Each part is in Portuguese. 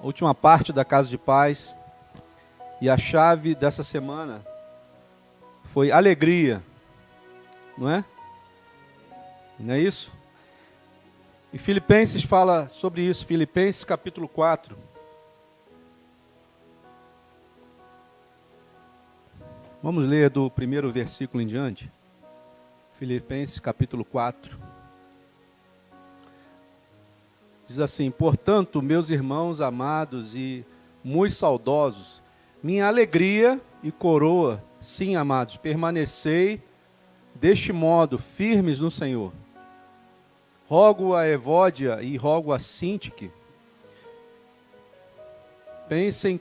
última parte da Casa de Paz, e a chave dessa semana foi alegria, não é? Não é isso? E Filipenses fala sobre isso, Filipenses capítulo 4. Vamos ler do primeiro versículo em diante. Filipenses capítulo 4. Diz assim: portanto, meus irmãos amados e muito saudosos, minha alegria e coroa, sim, amados, permanecei deste modo, firmes no Senhor. Rogo a Evódia e rogo a Sintique, pensem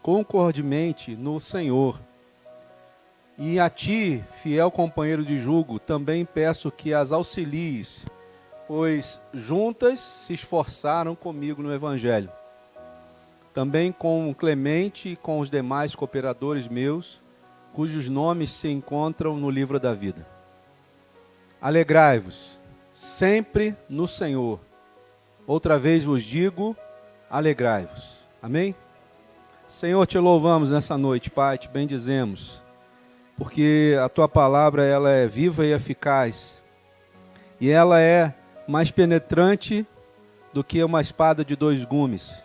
concordemente no Senhor. E a ti, fiel companheiro de jugo, também peço que as auxilies, pois juntas se esforçaram comigo no Evangelho. Também com Clemente e com os demais cooperadores meus, cujos nomes se encontram no livro da vida. Alegrai-vos sempre no Senhor. Outra vez vos digo, alegrai-vos. Amém? Senhor, te louvamos nessa noite, Pai, te bendizemos, porque a tua palavra ela é viva e eficaz, e ela é mais penetrante do que uma espada de dois gumes,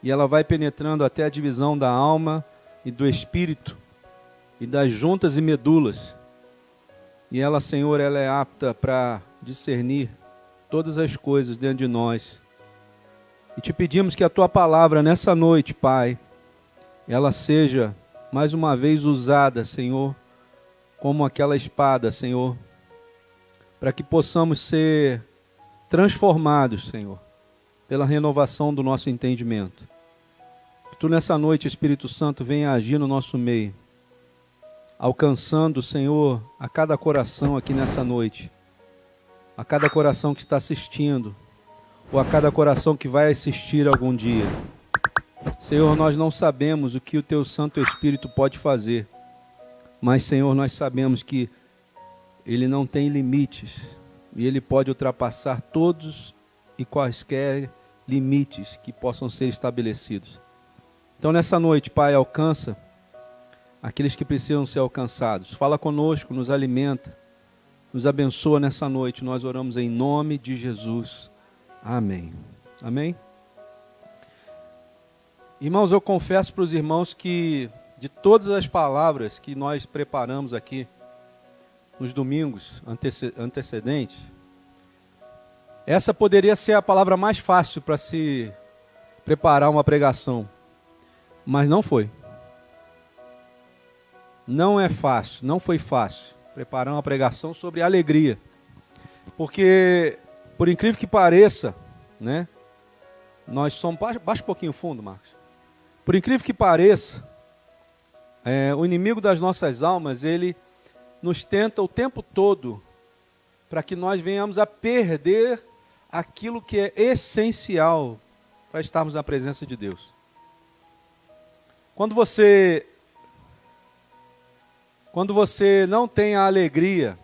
e ela vai penetrando até a divisão da alma e do espírito, e das juntas e medulas, e ela, Senhor, ela é apta para discernir todas as coisas dentro de nós, e te pedimos que a tua palavra nessa noite, Pai, ela seja mais uma vez usada, Senhor, como aquela espada, Senhor, para que possamos ser transformados, Senhor, pela renovação do nosso entendimento. Que tu nessa noite, Espírito Santo, venha agir no nosso meio, alcançando, Senhor, a cada coração aqui nessa noite, a cada coração que está assistindo, ou a cada coração que vai assistir algum dia. Senhor, nós não sabemos o que o teu Santo Espírito pode fazer, mas, Senhor, nós sabemos que ele não tem limites e ele pode ultrapassar todos e quaisquer limites que possam ser estabelecidos. Então, nessa noite, Pai, alcança aqueles que precisam ser alcançados. Fala conosco, nos alimenta, nos abençoa nessa noite. Nós oramos em nome de Jesus. Amém. Amém? Irmãos, eu confesso para os irmãos que de todas as palavras que nós preparamos aqui nos domingos antecedentes, essa poderia ser a palavra mais fácil para se preparar uma pregação, mas não foi. Não é fácil, não foi fácil preparar uma pregação sobre alegria, porque, por incrível que pareça, né, nós somos... Baixa um pouquinho o fundo, Marcos. Por incrível que pareça, o inimigo das nossas almas, ele nos tenta o tempo todo para que nós venhamos a perder aquilo que é essencial para estarmos na presença de Deus. Quando você não tem a alegria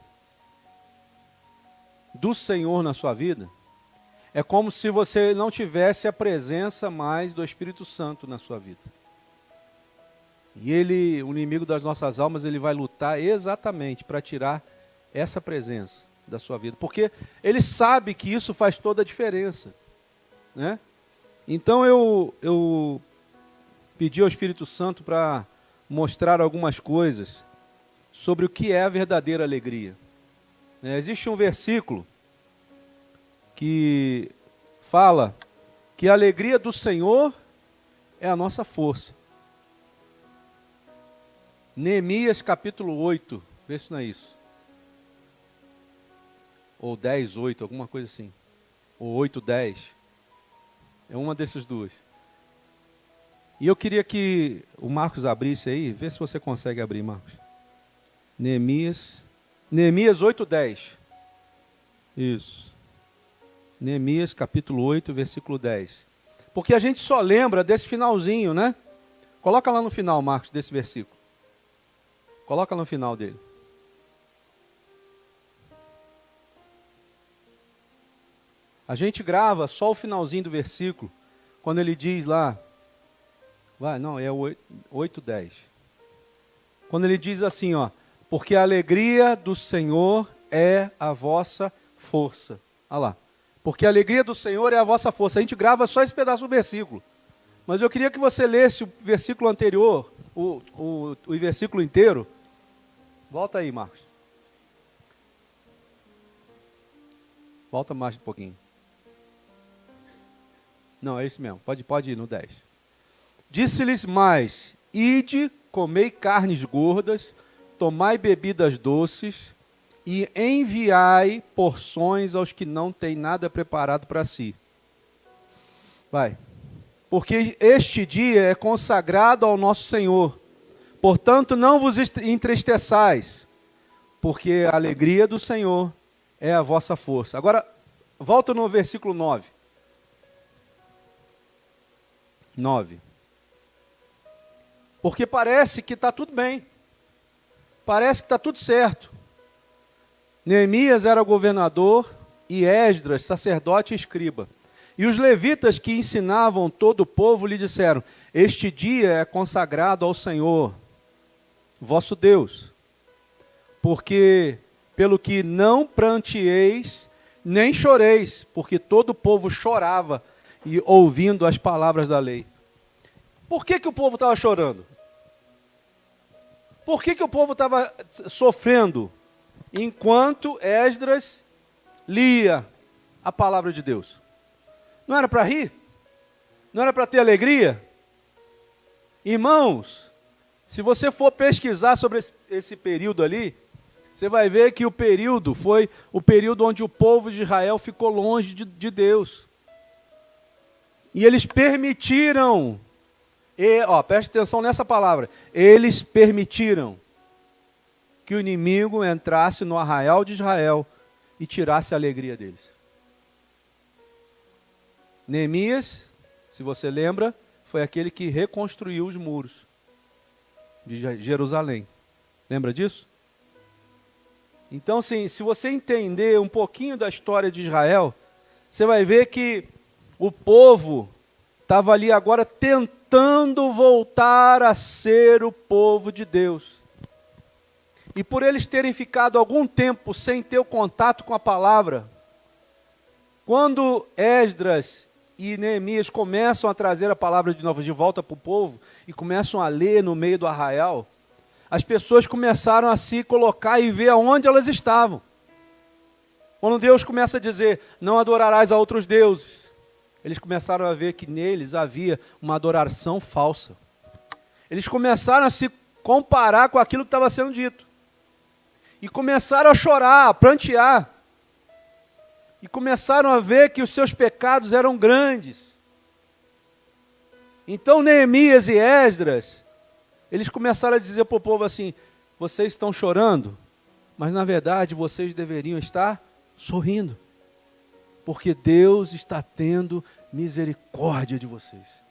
do Senhor na sua vida, é como se você não tivesse a presença mais do Espírito Santo na sua vida. E ele, o inimigo das nossas almas, ele vai lutar exatamente para tirar essa presença da sua vida. Porque ele sabe que isso faz toda a diferença, né? Então eu pedi ao Espírito Santo para mostrar algumas coisas sobre o que é a verdadeira alegria. Existe um versículo que fala que a alegria do Senhor é a nossa força. Neemias capítulo 8, vê se não é isso. Ou 10, 8, alguma coisa assim. Ou 8, 10. É uma dessas duas. E eu queria que o Marcos abrisse aí, vê se você consegue abrir, Marcos. Neemias 8, 10. Isso. Neemias capítulo 8, versículo 10. Porque a gente só lembra desse finalzinho, né? Coloca lá no final, Marcos, desse versículo. Coloca no final dele. A gente grava só o finalzinho do versículo, quando ele diz lá, é 8:10. Quando ele diz assim, ó, porque a alegria do Senhor é a vossa força. Olha lá. Porque a alegria do Senhor é a vossa força. A gente grava só esse pedaço do versículo. Mas eu queria que você lesse o versículo anterior, o versículo inteiro. Volta aí, Marcos. Volta mais um pouquinho. Não, é isso mesmo. Pode ir no 10. Disse-lhes mais, ide, comei carnes gordas, tomai bebidas doces, e enviai porções aos que não têm nada preparado para si. Vai. Porque este dia é consagrado ao nosso Senhor. Portanto, não vos entristeçais, porque a alegria do Senhor é a vossa força. Agora, volta no versículo 9. 9. Porque parece que está tudo bem. Parece que está tudo certo. Neemias era governador e Esdras, sacerdote e escriba. E os levitas que ensinavam todo o povo lhe disseram, este dia é consagrado ao Senhor, vosso Deus. Porque, pelo que não pranteeis, nem choreis, porque todo o povo chorava e ouvindo as palavras da lei. Por que o povo estava chorando? Por que o povo estava sofrendo? Enquanto Esdras lia a palavra de Deus. Não era para rir? Não era para ter alegria? Irmãos, se você for pesquisar sobre esse período ali, você vai ver que o período foi o período onde o povo de Israel ficou longe de Deus. E eles permitiram, preste atenção nessa palavra, eles permitiram que o inimigo entrasse no arraial de Israel e tirasse a alegria deles. Neemias, se você lembra, foi aquele que reconstruiu os muros de Jerusalém. Lembra disso? Então, sim, se você entender um pouquinho da história de Israel, você vai ver que o povo estava ali agora tentando voltar a ser o povo de Deus. E por eles terem ficado algum tempo sem ter o contato com a palavra, quando Esdras e Neemias começam a trazer a palavra de novo de volta para o povo e começam a ler no meio do arraial, as pessoas começaram a se colocar e ver aonde elas estavam. Quando Deus começa a dizer, não adorarás a outros deuses, eles começaram a ver que neles havia uma adoração falsa. Eles começaram a se comparar com aquilo que estava sendo dito. E começaram a chorar, a prantear. E começaram a ver que os seus pecados eram grandes. Então Neemias e Esdras, eles começaram a dizer para o povo assim, vocês estão chorando, mas na verdade vocês deveriam estar sorrindo. Porque Deus está tendo misericórdia de vocês.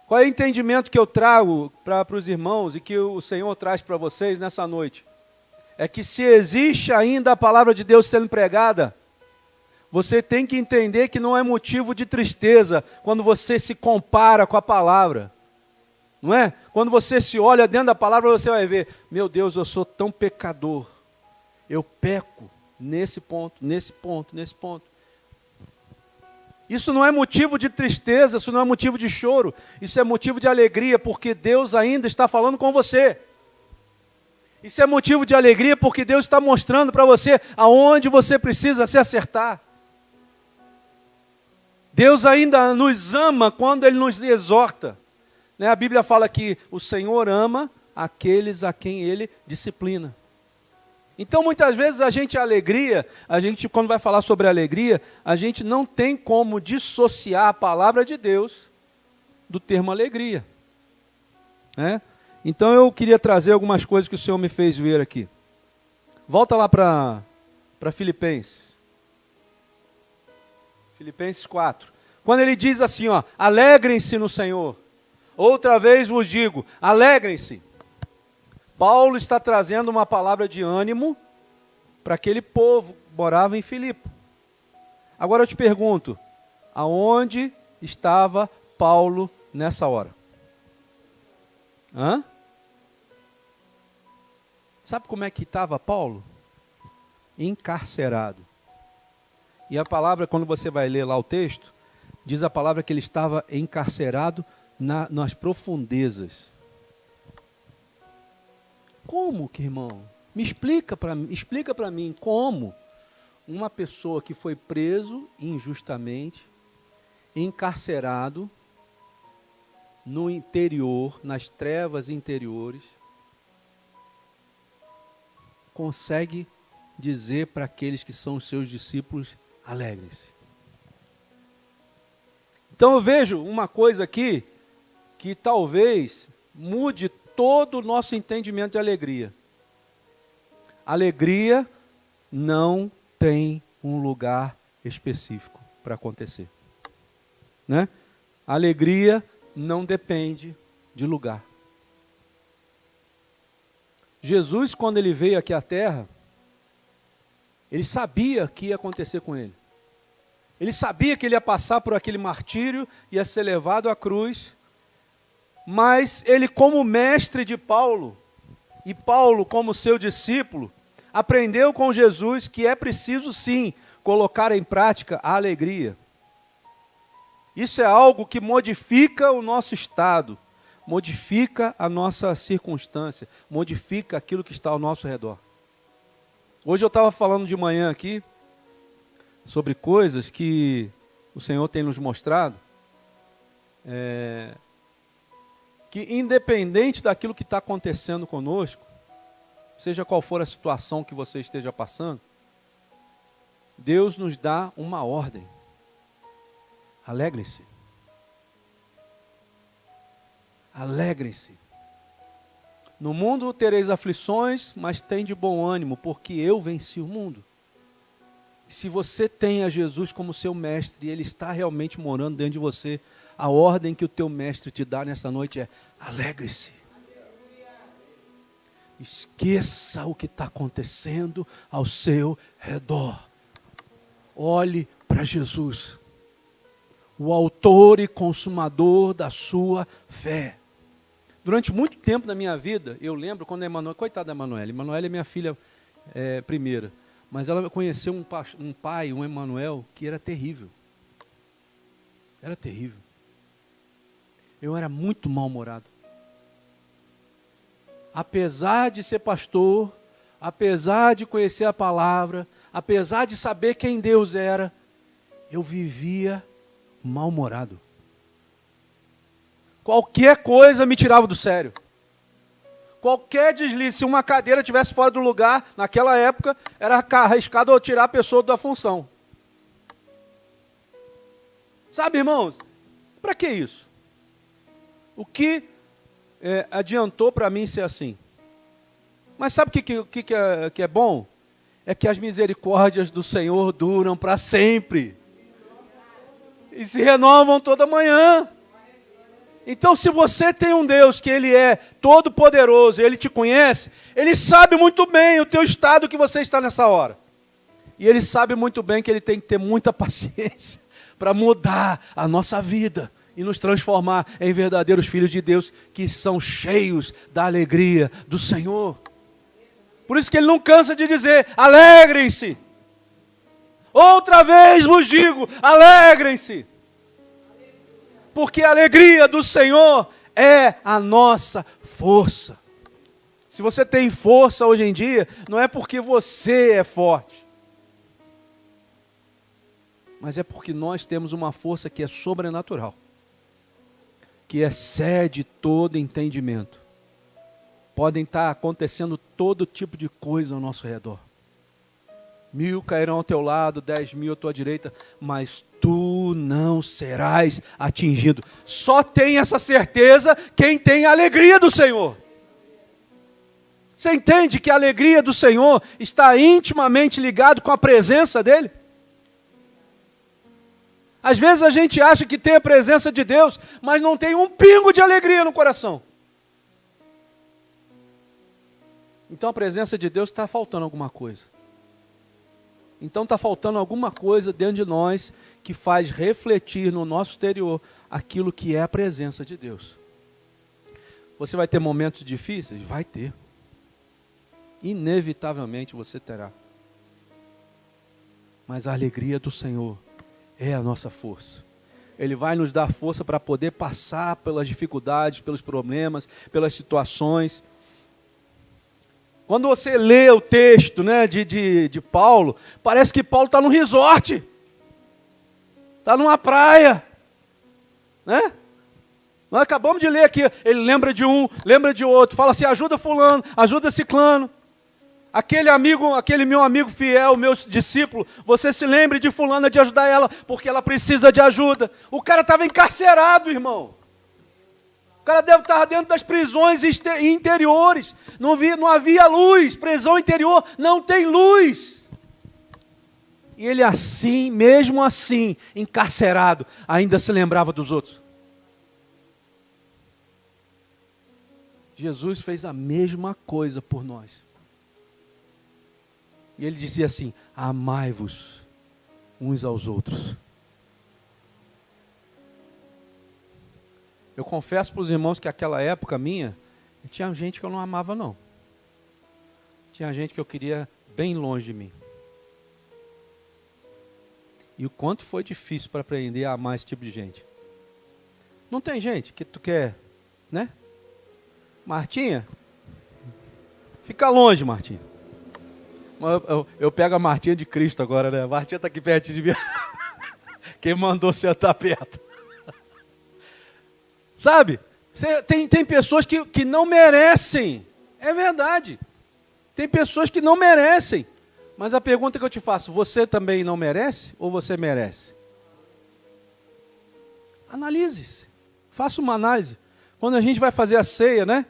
Qual é o entendimento que eu trago para os irmãos e que o Senhor traz para vocês nessa noite? É que se existe ainda a palavra de Deus sendo pregada, você tem que entender que não é motivo de tristeza quando você se compara com a palavra. Não é? Quando você se olha dentro da palavra, você vai ver, meu Deus, eu sou tão pecador. Eu peco nesse ponto, nesse ponto, nesse ponto. Isso não é motivo de tristeza, isso não é motivo de choro, isso é motivo de alegria, porque Deus ainda está falando com você. Isso é motivo de alegria porque Deus está mostrando para você aonde você precisa se acertar. Deus ainda nos ama quando Ele nos exorta. A Bíblia fala que o Senhor ama aqueles a quem Ele disciplina. Então, muitas vezes, quando vai falar sobre alegria, a gente não tem como dissociar a palavra de Deus do termo alegria. Então, eu queria trazer algumas coisas que o Senhor me fez ver aqui. Volta lá para Filipenses. Filipenses 4. Quando ele diz assim, alegrem-se no Senhor. Outra vez vos digo, alegrem-se. Paulo está trazendo uma palavra de ânimo para aquele povo que morava em Filipe. Agora eu te pergunto, aonde estava Paulo nessa hora? Hã? Sabe como é que estava Paulo? Encarcerado. E a palavra, quando você vai ler lá o texto, diz a palavra que ele estava encarcerado nas profundezas. Como que, irmão? Explica para mim como uma pessoa que foi preso injustamente, encarcerado no interior, nas trevas interiores, consegue dizer para aqueles que são os seus discípulos: alegrem-se. Então eu vejo uma coisa aqui que talvez mude todo o nosso entendimento de alegria. Alegria não tem um lugar específico para acontecer, né? Alegria não depende de lugar. Jesus, quando ele veio aqui à terra, ele sabia o que ia acontecer com ele. Ele sabia que ele ia passar por aquele martírio, ia ser levado à cruz, mas ele, como mestre de Paulo, e Paulo como seu discípulo, aprendeu com Jesus que é preciso sim colocar em prática a alegria. Isso é algo que modifica o nosso estado, modifica a nossa circunstância, modifica aquilo que está ao nosso redor. Hoje eu estava falando de manhã aqui sobre coisas que o Senhor tem nos mostrado, que independente daquilo que está acontecendo conosco, seja qual for a situação que você esteja passando, Deus nos dá uma ordem. Alegrem-se. Alegrem-se. No mundo tereis aflições, mas tende bom ânimo, porque eu venci o mundo. Se você tem a Jesus como seu mestre, e Ele está realmente morando dentro de você, a ordem que o teu mestre te dá nessa noite é: alegre-se. Esqueça o que está acontecendo ao seu redor. Olhe para Jesus, o autor e consumador da sua fé. Durante muito tempo na minha vida, eu lembro quando a Emanuele, coitada da Emanuele, Emanuele é minha filha primeira, mas ela conheceu um pai, um Emanuel, que era terrível. Era terrível. Eu era muito mal-humorado. Apesar de ser pastor, apesar de conhecer a palavra, apesar de saber quem Deus era, eu vivia mal-humorado. Qualquer coisa me tirava do sério. Qualquer deslize, se uma cadeira estivesse fora do lugar, naquela época, era arriscado eu tirar a pessoa da função. Sabe, irmãos, para que isso? O que adiantou para mim ser assim? Mas sabe o que é bom? É que as misericórdias do Senhor duram para sempre. E se renovam toda manhã. Então, se você tem um Deus que Ele é todo poderoso, Ele te conhece, Ele sabe muito bem o teu estado que você está nessa hora. E Ele sabe muito bem que Ele tem que ter muita paciência para mudar a nossa vida e nos transformar em verdadeiros filhos de Deus que são cheios da alegria do Senhor. Por isso que Ele não cansa de dizer: alegrem-se. Outra vez vos digo, alegrem-se. Porque a alegria do Senhor é a nossa força. Se você tem força hoje em dia, não é porque você é forte, mas é porque nós temos uma força que é sobrenatural, que excede todo entendimento. Podem estar acontecendo todo tipo de coisa ao nosso redor. 1000 cairão ao teu lado, 10.000 à tua direita, mas tu não serás atingido. Só tem essa certeza quem tem a alegria do Senhor. Você entende que a alegria do Senhor está intimamente ligado com a presença dEle? Às vezes a gente acha que tem a presença de Deus, mas não tem um pingo de alegria no coração. Então a presença de Deus está faltando alguma coisa. Então está faltando alguma coisa dentro de nós que faz refletir no nosso exterior aquilo que é a presença de Deus. Você vai ter momentos difíceis? Vai ter. Inevitavelmente você terá. Mas a alegria do Senhor é a nossa força. Ele vai nos dar força para poder passar pelas dificuldades, pelos problemas, pelas situações. Quando você lê o texto, né, de Paulo, parece que Paulo está num resort. Está numa praia. Né? Nós acabamos de ler aqui, ele lembra de um, lembra de outro, fala assim, ajuda fulano, ajuda ciclano. Aquele meu amigo fiel, meu discípulo, você se lembre de fulana de ajudar ela, porque ela precisa de ajuda. O cara estava encarcerado, irmão. O cara deve estar dentro das prisões interiores. Não havia luz, prisão interior não tem luz. E ele assim, mesmo assim, encarcerado, ainda se lembrava dos outros. Jesus fez a mesma coisa por nós. E ele dizia assim, amai-vos uns aos outros. Eu confesso para os irmãos que aquela época minha, tinha gente que eu não amava não. Tinha gente que eu queria bem longe de mim. E o quanto foi difícil para aprender a amar esse tipo de gente. Não tem gente que tu quer, né? Martinha, fica longe, Martinha. Eu pego a Martinha de Cristo agora, né? A Martinha está aqui perto de mim. Quem mandou sentar perto? Sabe? Tem pessoas que não merecem. É verdade. Tem pessoas que não merecem. Mas a pergunta que eu te faço, você também não merece ou você merece? Analise-se. Faça uma análise. Quando a gente vai fazer a ceia, né?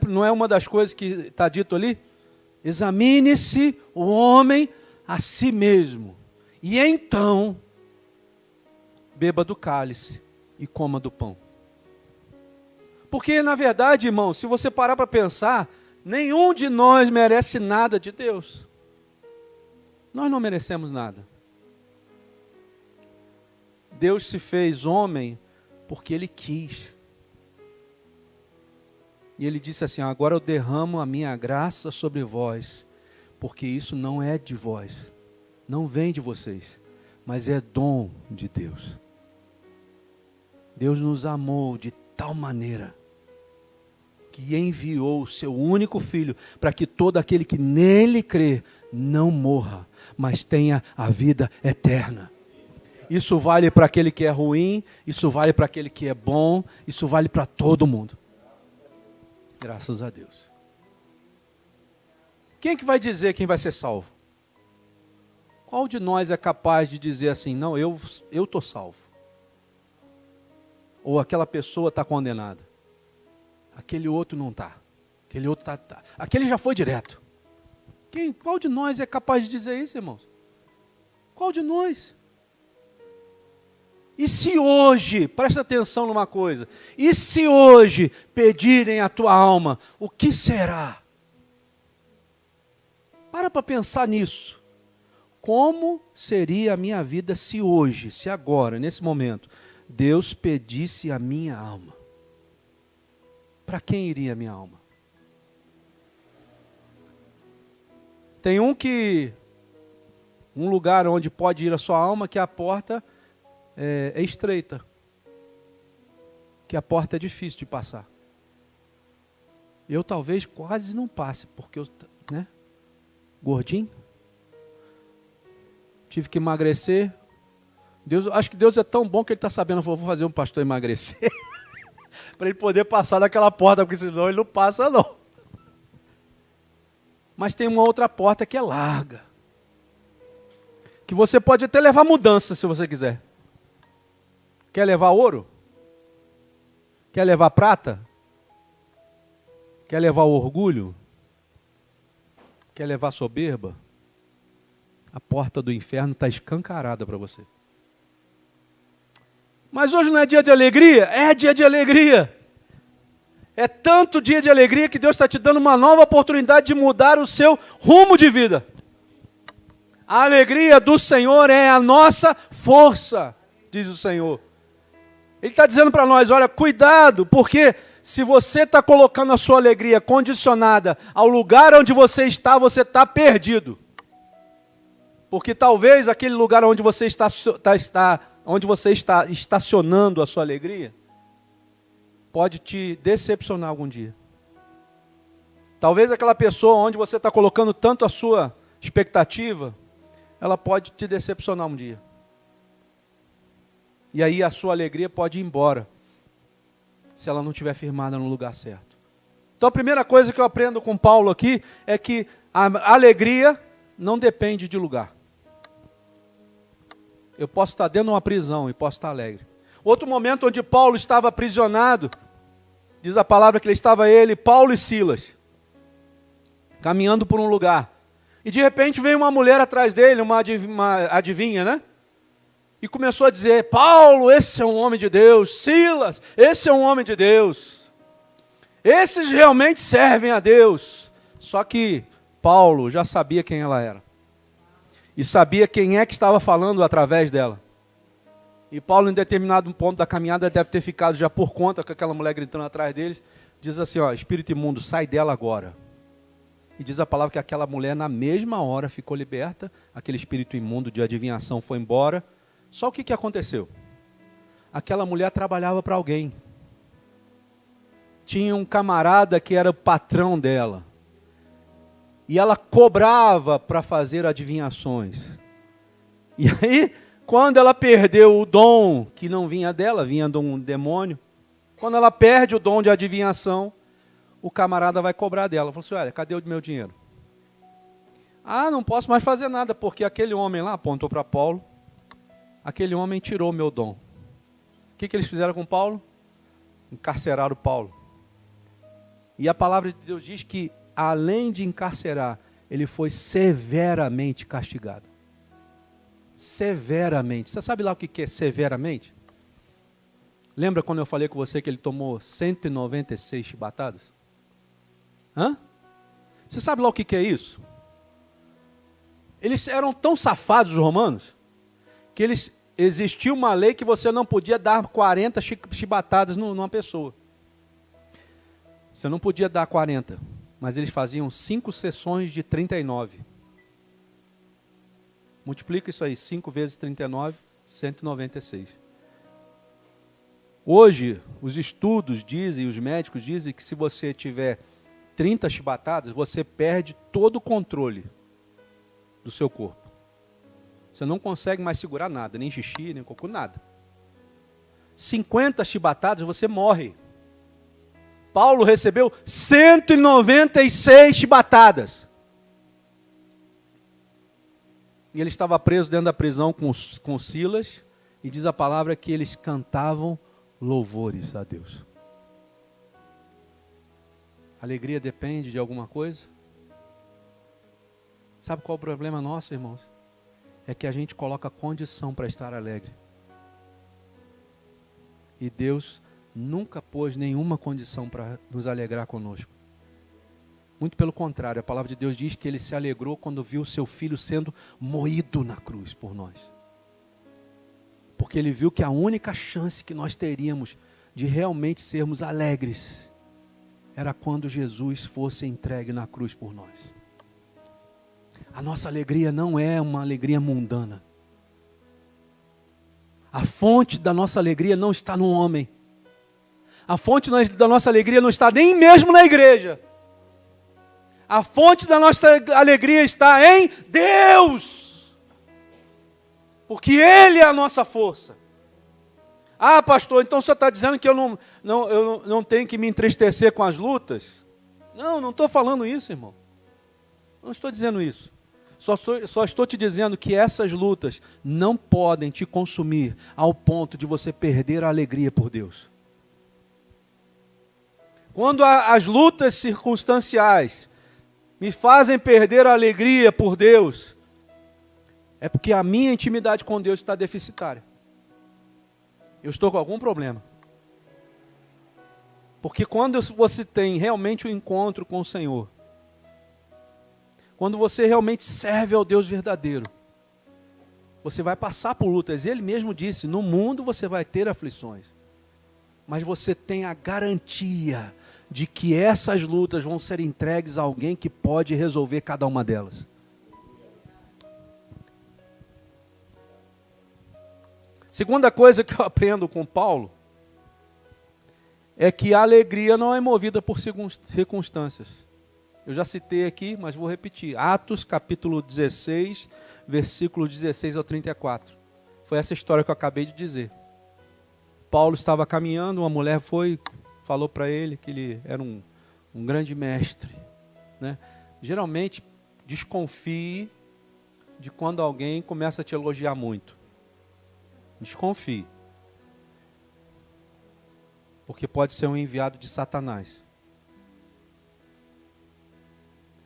Não é uma das coisas que está dito ali? Examine-se o homem a si mesmo, e então beba do cálice e coma do pão. Porque, na verdade, irmão, se você parar para pensar, nenhum de nós merece nada de Deus. Nós não merecemos nada. Deus se fez homem porque Ele quis. E ele disse assim, agora eu derramo a minha graça sobre vós, porque isso não é de vós, não vem de vocês, mas é dom de Deus. Deus nos amou de tal maneira, que enviou o seu único Filho, para que todo aquele que nele crê, não morra, mas tenha a vida eterna. Isso vale para aquele que é ruim, isso vale para aquele que é bom, isso vale para todo mundo. Graças a Deus. Quem é que vai dizer quem vai ser salvo? Qual de nós é capaz de dizer assim, não, eu estou salvo? Ou aquela pessoa está condenada? Aquele outro não está. Aquele outro está. Aquele já foi direto. Qual de nós é capaz de dizer isso, irmãos? Qual de nós? E se hoje, presta atenção numa coisa, e se hoje pedirem a tua alma, o que será? Para pensar nisso. Como seria a minha vida se hoje, se agora, nesse momento, Deus pedisse a minha alma? Para quem iria a minha alma? Tem um lugar onde pode ir a sua alma, que a porta é estreita, que a porta é difícil de passar. Eu talvez quase não passe, porque eu, né, gordinho, tive que emagrecer. Acho que Deus é tão bom que Ele está sabendo, vou fazer um pastor emagrecer, para ele poder passar daquela porta, porque senão ele não passa não. Mas tem uma outra porta que é larga, que você pode até levar mudança se você quiser. Quer levar ouro? Quer levar prata? Quer levar o orgulho? Quer levar soberba? A porta do inferno está escancarada para você. Mas hoje não é dia de alegria? É dia de alegria. É tanto dia de alegria que Deus está te dando uma nova oportunidade de mudar o seu rumo de vida. A alegria do Senhor é a nossa força, diz o Senhor. Ele está dizendo para nós, olha, cuidado, porque se você está colocando a sua alegria condicionada ao lugar onde você está perdido. Porque talvez aquele lugar onde você está estacionando a sua alegria, pode te decepcionar algum dia. Talvez aquela pessoa onde você está colocando tanto a sua expectativa, ela pode te decepcionar um dia. E aí a sua alegria pode ir embora, se ela não estiver firmada no lugar certo. Então a primeira coisa que eu aprendo com Paulo aqui, é que a alegria não depende de lugar. Eu posso estar dentro de uma prisão e posso estar alegre. Outro momento onde Paulo estava aprisionado, diz a palavra que Paulo e Silas, caminhando por um lugar. E de repente veio uma mulher atrás dele, uma adivinha, né? E começou a dizer, Paulo, esse é um homem de Deus. Silas, esse é um homem de Deus. Esses realmente servem a Deus. Só que Paulo já sabia quem ela era. E sabia quem é que estava falando através dela. E Paulo, em determinado ponto da caminhada, deve ter ficado já por conta com aquela mulher gritando atrás deles. Diz assim, ó, espírito imundo, sai dela agora. E diz a palavra que aquela mulher, na mesma hora, ficou liberta. Aquele espírito imundo de adivinhação foi embora. Só o que aconteceu? Aquela mulher trabalhava para alguém. Tinha um camarada que era o patrão dela. E ela cobrava para fazer adivinhações. E aí, quando ela perdeu o dom, que não vinha dela, vinha de um demônio. Quando ela perde o dom de adivinhação, o camarada vai cobrar dela. Falou assim, olha, cadê o meu dinheiro? Ah, não posso mais fazer nada, porque aquele homem lá, apontou para Paulo, aquele homem tirou o meu dom. O que eles fizeram com Paulo? Encarceraram Paulo. E a palavra de Deus diz que, além de encarcerar, ele foi severamente castigado. Severamente. Você sabe lá o que é severamente? Lembra quando eu falei com você que ele tomou 196 chibatadas? Hã? Você sabe lá o que é isso? Eles eram tão safados, os romanos, que existia uma lei que você não podia dar 40 chibatadas numa pessoa. Você não podia dar 40, mas eles faziam 5 sessões de 39. Multiplica isso aí, 5 vezes 39, 196. Hoje, os estudos dizem, os médicos dizem que se você tiver 30 chibatadas, você perde todo o controle do seu corpo. Você não consegue mais segurar nada, nem xixi, nem cocô, nada. 50 chibatadas, você morre. Paulo recebeu 196 chibatadas. E ele estava preso dentro da prisão com Silas, e diz a palavra que eles cantavam louvores a Deus. Alegria depende de alguma coisa? Sabe qual é o problema nosso, irmãos? É que a gente coloca condição para estar alegre. E Deus nunca pôs nenhuma condição para nos alegrar conosco. Muito pelo contrário, a palavra de Deus diz que ele se alegrou quando viu o seu filho sendo moído na cruz por nós. Porque ele viu que a única chance que nós teríamos de realmente sermos alegres era quando Jesus fosse entregue na cruz por nós. A nossa alegria não é uma alegria mundana. A fonte da nossa alegria não está no homem. A fonte da nossa alegria não está nem mesmo na igreja. A fonte da nossa alegria está em Deus. Porque Ele é a nossa força. Ah, pastor, então o senhor está dizendo que eu não tenho que me entristecer com as lutas? Não estou falando isso, irmão. Não estou dizendo isso. Só estou te dizendo que essas lutas não podem te consumir ao ponto de você perder a alegria por Deus. Quando as lutas circunstanciais me fazem perder a alegria por Deus, é porque a minha intimidade com Deus está deficitária. Eu estou com algum problema. Porque quando você tem realmente um encontro com o Senhor, quando você realmente serve ao Deus verdadeiro, Você vai passar por lutas. Ele mesmo disse, no mundo você vai ter aflições. Mas você tem a garantia de que essas lutas vão ser entregues a alguém que pode resolver cada uma delas. Segunda coisa que eu aprendo com Paulo é que a alegria não é movida por circunstâncias. Eu já citei aqui, mas vou repetir. Atos, capítulo 16, versículo 16 ao 34. Foi essa história que eu acabei de dizer. Paulo estava caminhando, uma mulher falou para ele que ele era um grande mestre. Né? Geralmente, desconfie de quando alguém começa a te elogiar muito. Desconfie. Porque pode ser um enviado de Satanás.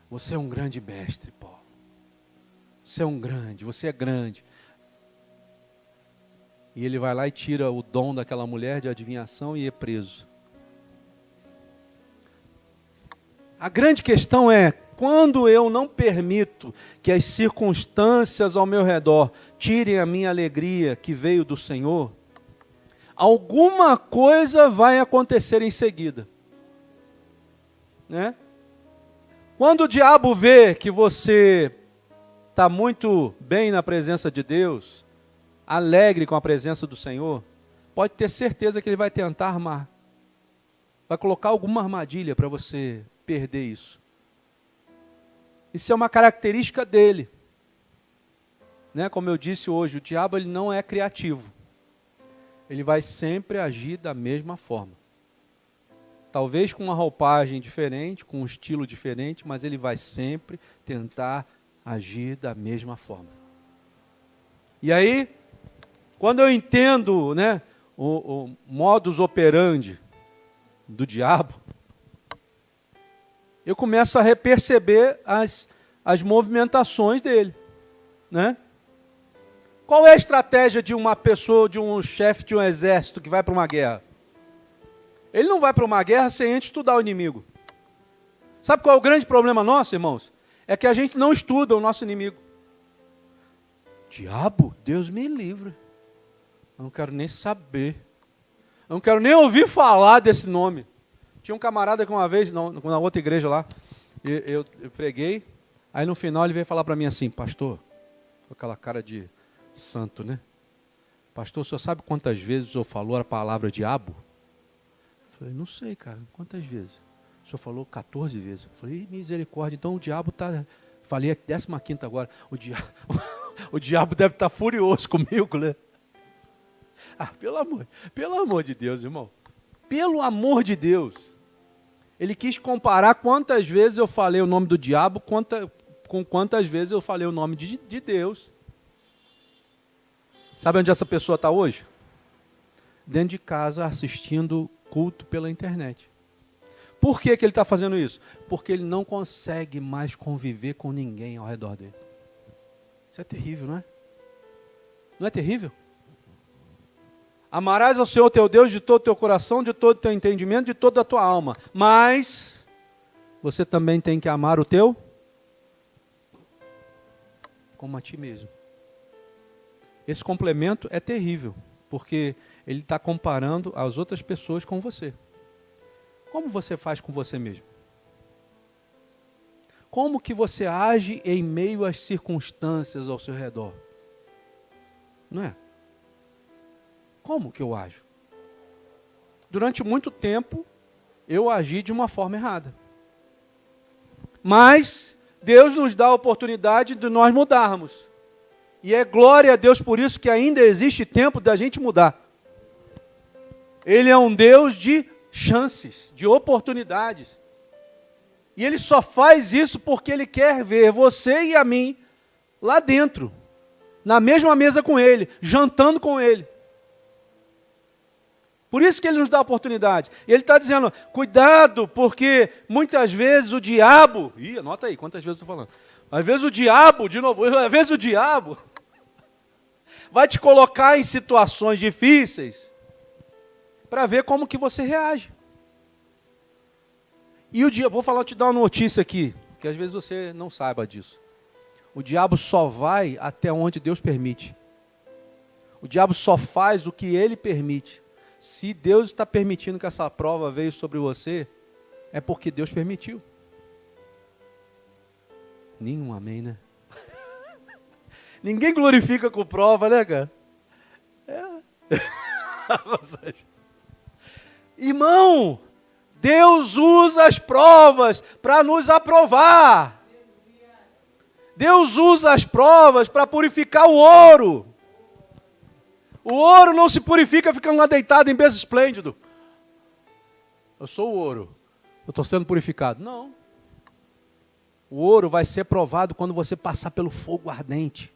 Você é um grande mestre, Paulo. Você é grande. E ele vai lá e tira o dom daquela mulher de adivinhação e é preso. A grande questão é, quando eu não permito que as circunstâncias ao meu redor tirem a minha alegria que veio do Senhor, alguma coisa vai acontecer em seguida. Né? Quando o diabo vê que você está muito bem na presença de Deus, alegre com a presença do Senhor, pode ter certeza que ele vai tentar armar. Vai colocar alguma armadilha para você perder isso. Isso é uma característica dele. Né? Como eu disse hoje, o diabo ele não é criativo. Ele vai sempre agir da mesma forma. Talvez com uma roupagem diferente, com um estilo diferente, mas ele vai sempre tentar agir da mesma forma. E aí, quando eu entendo, né, o modus operandi do diabo, eu começo a perceber as movimentações dele. Né? Qual é a estratégia de uma pessoa, de um chefe de um exército que vai para uma guerra? Ele não vai para uma guerra sem antes estudar o inimigo. Sabe qual é o grande problema nosso, irmãos? É que a gente não estuda o nosso inimigo. Diabo, Deus me livre. Eu não quero nem saber. Eu não quero nem ouvir falar desse nome. Tinha um camarada que uma vez, na outra igreja lá, eu preguei, aí no final ele veio falar para mim assim, pastor, com aquela cara de santo, né? Pastor, o senhor sabe quantas vezes o senhor falou a palavra diabo? Eu falei, não sei, cara, quantas vezes? O senhor falou 14 vezes. Eu falei, misericórdia, então o diabo está... Falei a 15ª agora. O diabo deve estar furioso comigo, né? Ah, pelo amor de Deus, irmão. Pelo amor de Deus. Ele quis comparar quantas vezes eu falei o nome do diabo com quantas vezes eu falei o nome de Deus. Sabe onde essa pessoa está hoje? Dentro de casa, assistindo culto pela internet. Por que ele está fazendo isso? Porque ele não consegue mais conviver com ninguém ao redor dele. Isso é terrível, não é? Não é terrível? Amarás ao Senhor teu Deus de todo o teu coração, de todo o teu entendimento, de toda a tua alma. Mas você também tem que amar o teu como a ti mesmo. Esse complemento é terrível, porque ele está comparando as outras pessoas com você. Como você faz com você mesmo? Como que você age em meio às circunstâncias ao seu redor? Não é? Como que eu ajo? Durante muito tempo, eu agi de uma forma errada. Mas Deus nos dá a oportunidade de nós mudarmos. E é glória a Deus por isso que ainda existe tempo da gente mudar. Ele é um Deus de chances, de oportunidades. E Ele só faz isso porque Ele quer ver você e a mim lá dentro, na mesma mesa com Ele, jantando com Ele. Por isso que Ele nos dá a oportunidade. E Ele está dizendo, cuidado, porque muitas vezes o diabo... Ih, anota aí, quantas vezes eu estou falando. Às vezes o diabo, de novo, às vezes o diabo vai te colocar em situações difíceis para ver como que você reage. E o diabo, te dar uma notícia aqui, que às vezes você não saiba disso. O diabo só vai até onde Deus permite. O diabo só faz o que ele permite. Se Deus está permitindo que essa prova veio sobre você, é porque Deus permitiu. Nenhum amém, né? Ninguém glorifica com prova, né, cara? Irmão, Deus usa as provas para nos aprovar. Deus usa as provas para purificar o ouro. O ouro não se purifica ficando lá deitado em berço esplêndido. Eu sou o ouro, eu estou sendo purificado. Não. O ouro vai ser provado quando você passar pelo fogo ardente.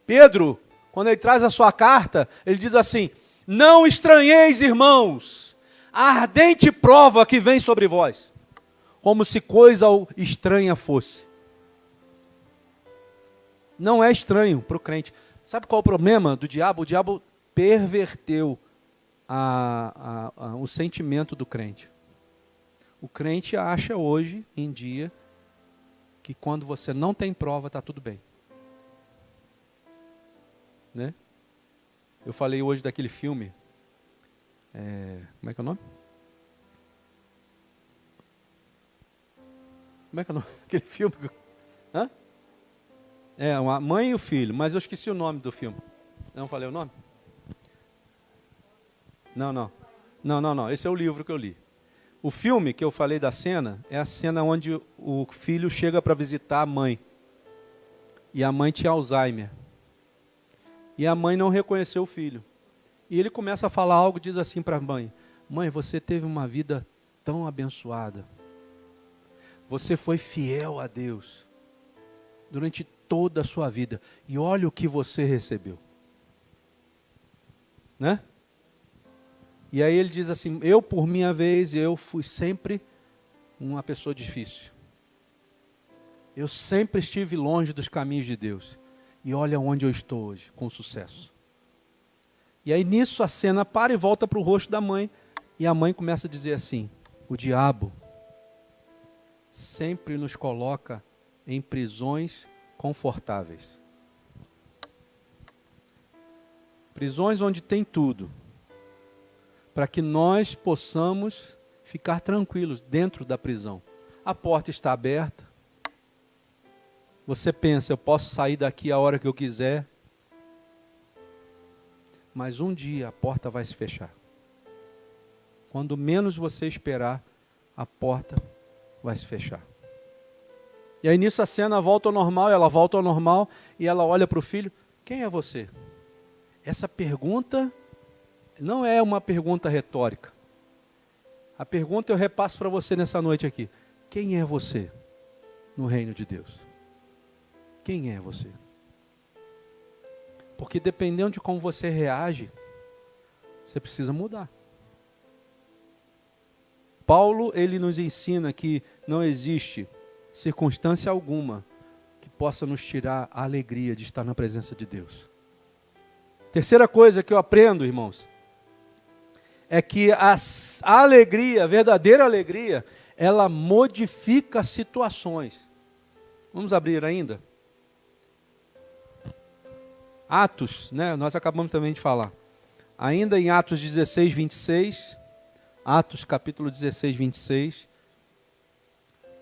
Pedro, quando ele traz a sua carta, ele diz assim: não estranheis, irmãos, a ardente prova que vem sobre vós, como se coisa estranha fosse. Não é estranho para o crente. Sabe qual é o problema do diabo? O diabo perverteu o sentimento do crente. O crente acha hoje em dia que quando você não tem prova, está tudo bem. Né? Eu falei hoje daquele filme, como é que é o nome? Como é que é o nome? Aquele filme? Hã? A mãe e o filho, mas eu esqueci o nome do filme. Não falei o nome? Não, esse é o livro que eu li. O filme que eu falei da cena, é a cena onde o filho chega para visitar a mãe. E a mãe tinha Alzheimer. E a mãe não reconheceu o filho. E ele começa a falar algo, diz assim para a mãe: mãe, você teve uma vida tão abençoada. Você foi fiel a Deus durante toda a sua vida. E olha o que você recebeu. Né? E aí ele diz assim: eu, por minha vez, eu fui sempre uma pessoa difícil. Eu sempre estive longe dos caminhos de Deus. E olha onde eu estou hoje, com sucesso. E aí nisso a cena para e volta para o rosto da mãe. E a mãe começa a dizer assim: o diabo sempre nos coloca em prisões confortáveis. Prisões onde tem tudo. Para que nós possamos ficar tranquilos dentro da prisão. A porta está aberta. Você pensa, eu posso sair daqui a hora que eu quiser. Mas um dia a porta vai se fechar. Quando menos você esperar, a porta vai se fechar. E aí nisso a cena volta ao normal, ela volta ao normal e ela olha para o filho: quem é você? Essa pergunta não é uma pergunta retórica. A pergunta eu repasso para você nessa noite aqui: quem é você no reino de Deus? Quem é você? Porque dependendo de como você reage, você precisa mudar. Paulo, ele nos ensina que não existe circunstância alguma que possa nos tirar a alegria de estar na presença de Deus. Terceira coisa que eu aprendo, irmãos, é que a alegria, a verdadeira alegria, ela modifica situações. Vamos abrir ainda? Atos, né? Nós acabamos também de falar. Ainda em Atos 16, 26, Atos capítulo 16, 26,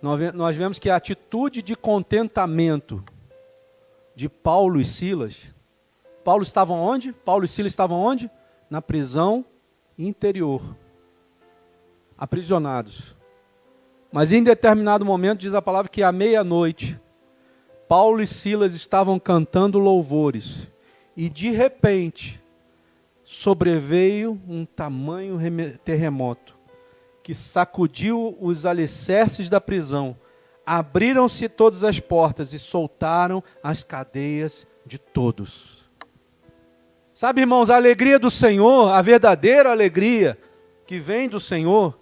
nós vemos que a atitude de contentamento de Paulo e Silas. Paulo estavam onde? Paulo e Silas estavam onde? Na prisão interior, aprisionados. Mas em determinado momento diz a palavra que à meia-noite, Paulo e Silas estavam cantando louvores e de repente sobreveio um tamanho terremoto que sacudiu os alicerces da prisão. Abriram-se todas as portas e soltaram as cadeias de todos. Sabe, irmãos, a alegria do Senhor, a verdadeira alegria que vem do Senhor,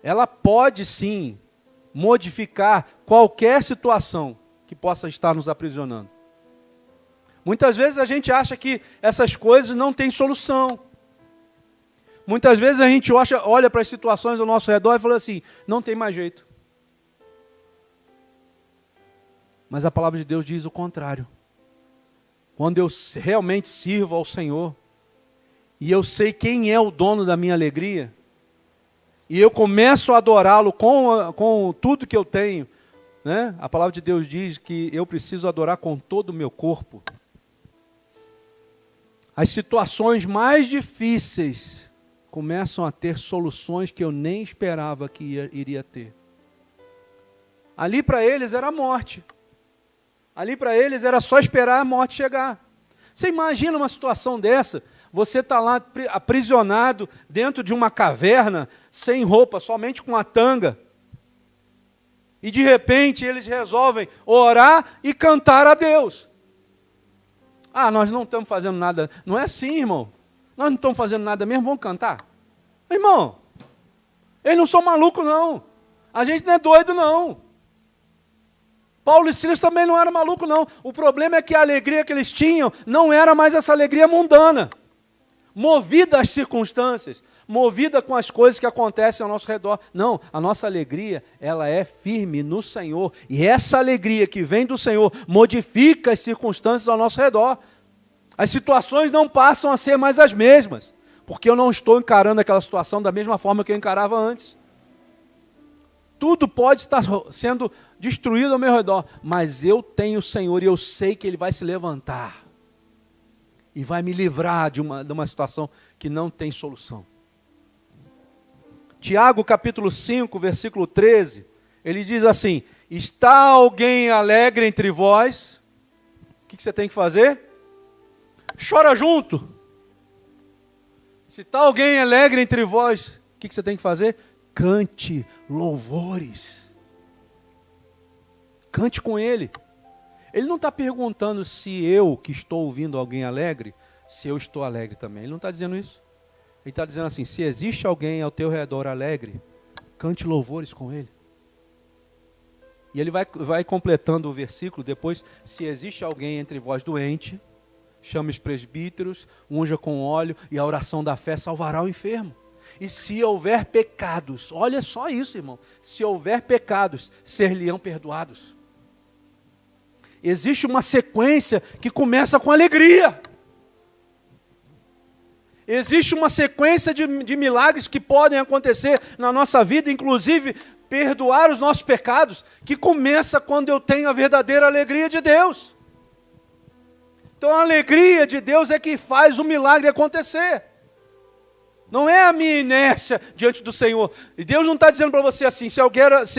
ela pode sim modificar qualquer situação que possa estar nos aprisionando. Muitas vezes a gente acha que essas coisas não têm solução. Muitas vezes a gente olha para as situações ao nosso redor e fala assim: não tem mais jeito. Mas a palavra de Deus diz o contrário. quando eu realmente sirvo ao Senhor, e eu sei quem é o dono da minha alegria, e eu começo a adorá-lo com tudo que eu tenho, né? A palavra de Deus diz que eu preciso adorar com todo o meu corpo. As situações mais difíceis começam a ter soluções que eu nem esperava que iria ter. Ali para eles era a morte. Ali para eles era só esperar a morte chegar. Você imagina uma situação dessa? Você está lá aprisionado dentro de uma caverna, sem roupa, somente com a tanga. E de repente eles resolvem orar e cantar a Deus. Ah, nós não estamos fazendo nada. Não é assim, irmão. Nós não estamos fazendo nada mesmo, vamos cantar. Irmão, eles não são malucos, não. A gente não é doido, não. Paulo e Silas também não eram malucos, não. O problema é que a alegria que eles tinham não era mais essa alegria mundana. Movida às circunstâncias, movida com as coisas que acontecem ao nosso redor. Não, a nossa alegria, ela é firme no Senhor. E essa alegria que vem do Senhor modifica as circunstâncias ao nosso redor. As situações não passam a ser mais as mesmas, porque eu não estou encarando aquela situação da mesma forma que eu encarava antes. Tudo pode estar sendo destruído ao meu redor, mas eu tenho o Senhor e eu sei que Ele vai se levantar. E vai me livrar de uma situação que não tem solução. Tiago capítulo 5, versículo 13, ele diz assim: está alguém alegre entre vós? O que você tem que fazer? Chora junto. Se está alguém alegre entre vós, o que você tem que fazer? Cante louvores. Cante com ele. Ele não está perguntando se eu, que estou ouvindo alguém alegre, se eu estou alegre também. Ele não está dizendo isso. Ele está dizendo assim: se existe alguém ao teu redor alegre, cante louvores com ele. E ele vai completando o versículo depois: se existe alguém entre vós doente, chame os presbíteros, unja com óleo, e a oração da fé salvará o enfermo. E se houver pecados, olha só isso, irmão, se houver pecados, ser-lhe-ão perdoados. Existe uma sequência que começa com alegria. Existe uma sequência de milagres que podem acontecer na nossa vida, inclusive perdoar os nossos pecados, que começa quando eu tenho a verdadeira alegria de Deus. Então a alegria de Deus é que faz o milagre acontecer. Não é a minha inércia diante do Senhor. E Deus não está dizendo para você assim: se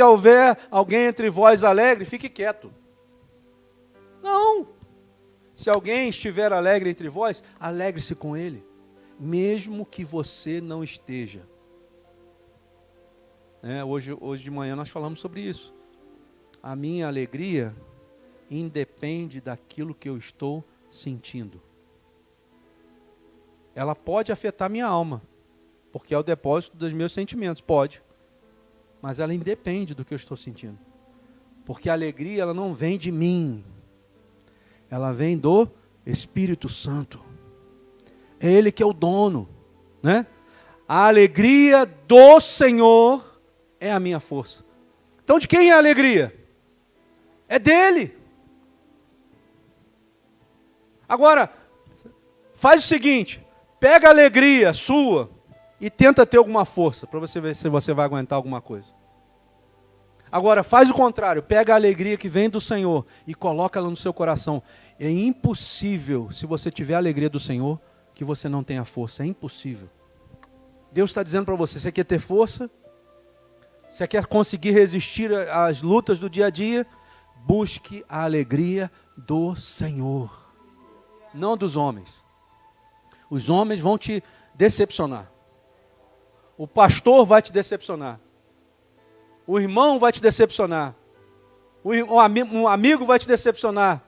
houver alguém entre vós alegre, fique quieto. Não. Se alguém estiver alegre entre vós, alegre-se com ele, mesmo que você não esteja. Hoje de manhã nós falamos sobre isso. A minha alegria independe daquilo que eu estou sentindo. Ela pode afetar minha alma, porque é o depósito dos meus sentimentos, pode. Mas ela independe do que eu estou sentindo. Porque a alegria, ela não vem de mim. Ela vem do Espírito Santo. É Ele que é o dono, né? A alegria do Senhor é a minha força. Então de quem é a alegria? É dele. Agora, faz o seguinte: pega a alegria sua e tenta ter alguma força, para você ver se você vai aguentar alguma coisa. Agora, faz o contrário, pega a alegria que vem do Senhor e coloca ela no seu coração. É impossível, se você tiver a alegria do Senhor, que você não tenha força. É impossível. Deus está dizendo para você: você quer ter força? Você quer conseguir resistir às lutas do dia a dia? Busque a alegria do Senhor, não dos homens. Os homens vão te decepcionar. O pastor vai te decepcionar. O irmão vai te decepcionar. Um amigo vai te decepcionar.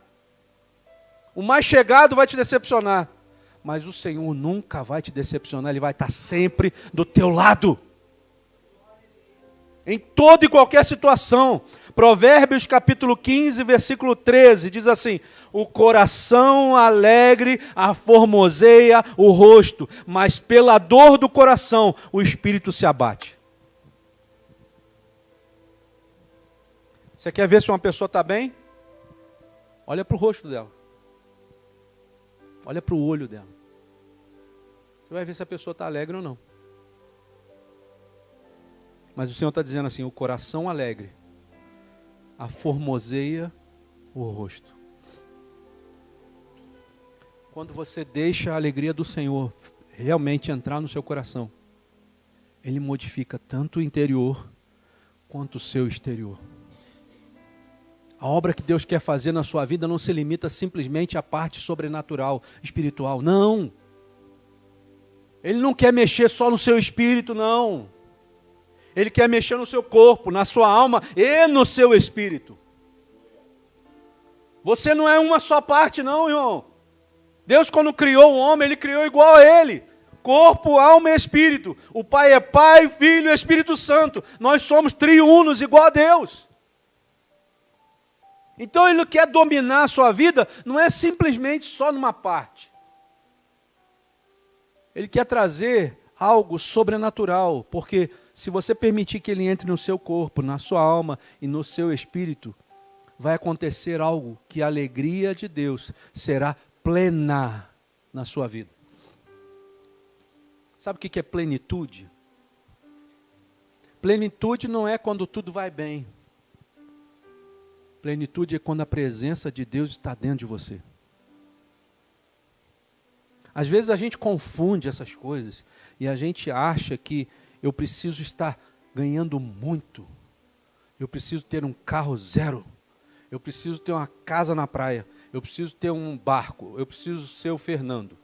O mais chegado vai te decepcionar. Mas o Senhor nunca vai te decepcionar. Ele vai estar sempre do teu lado. Em toda e qualquer situação. Provérbios capítulo 15, versículo 13, diz assim: o coração alegre aformoseia o rosto, mas pela dor do coração o espírito se abate. Você quer ver se uma pessoa está bem? Olha para o rosto dela. Olha para o olho dela. Você vai ver se a pessoa está alegre ou não. Mas o Senhor está dizendo assim, o coração alegre aformoseia o rosto. Quando você deixa a alegria do Senhor realmente entrar no seu coração, Ele modifica tanto o interior quanto o seu exterior. A obra que Deus quer fazer na sua vida não se limita simplesmente à parte sobrenatural, espiritual. Não. Ele não quer mexer só no seu espírito, não. Ele quer mexer no seu corpo, na sua alma e no seu espírito. Você não é uma só parte, não, irmão. Deus, quando criou o homem, Ele criou igual a Ele. Corpo, alma e espírito. O Pai é Pai, Filho e Espírito Santo. Nós somos triunos igual a Deus. Então Ele quer dominar a sua vida, não é simplesmente só numa parte. Ele quer trazer algo sobrenatural, porque se você permitir que Ele entre no seu corpo, na sua alma e no seu espírito, vai acontecer algo que a alegria de Deus será plena na sua vida. Sabe o que é plenitude? Plenitude não é quando tudo vai bem. Plenitude é quando a presença de Deus está dentro de você. Às vezes a gente confunde essas coisas e a gente acha que eu preciso estar ganhando muito. Eu preciso ter um carro zero. Eu preciso ter uma casa na praia. Eu preciso ter um barco. Eu preciso ser o Fernando.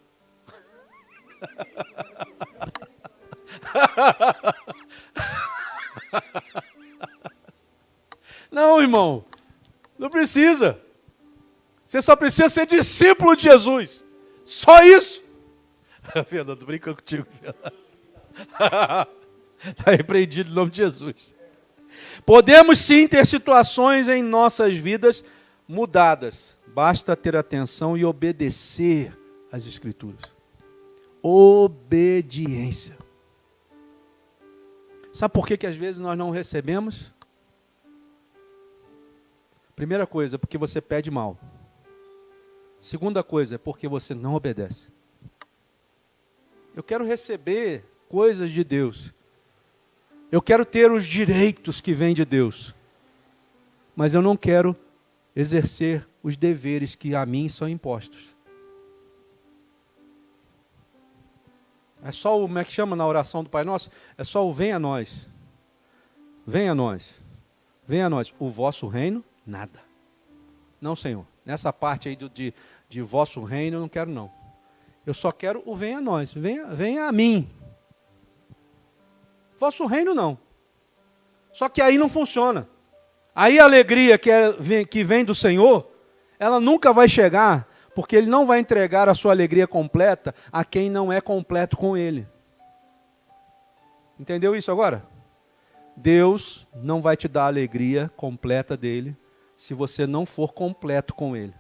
Não, irmão. Não precisa. Você só precisa ser discípulo de Jesus. Só isso. Fernando, tô brincando contigo. Está repreendido em nome de Jesus. Podemos sim ter situações em nossas vidas mudadas. Basta ter atenção e obedecer às Escrituras. Obediência. Sabe por que às vezes nós não recebemos? Primeira coisa, porque você pede mal. Segunda coisa, é porque você não obedece. Eu quero receber coisas de Deus. Eu quero ter os direitos que vêm de Deus. Mas eu não quero exercer os deveres que a mim são impostos. É só o, como é que chama na oração do Pai Nosso? É só o venha a nós. Venha a nós. Venha a nós. O vosso reino, nada. Não, Senhor. Nessa parte aí de vosso reino eu não quero não. Eu só quero o venha a nós. Venha a mim. Vosso reino não. Só que aí não funciona. Aí a alegria que vem do Senhor, ela nunca vai chegar, porque Ele não vai entregar a sua alegria completa a quem não é completo com Ele. Entendeu isso agora? Deus não vai te dar a alegria completa dEle, se você não for completo com Ele.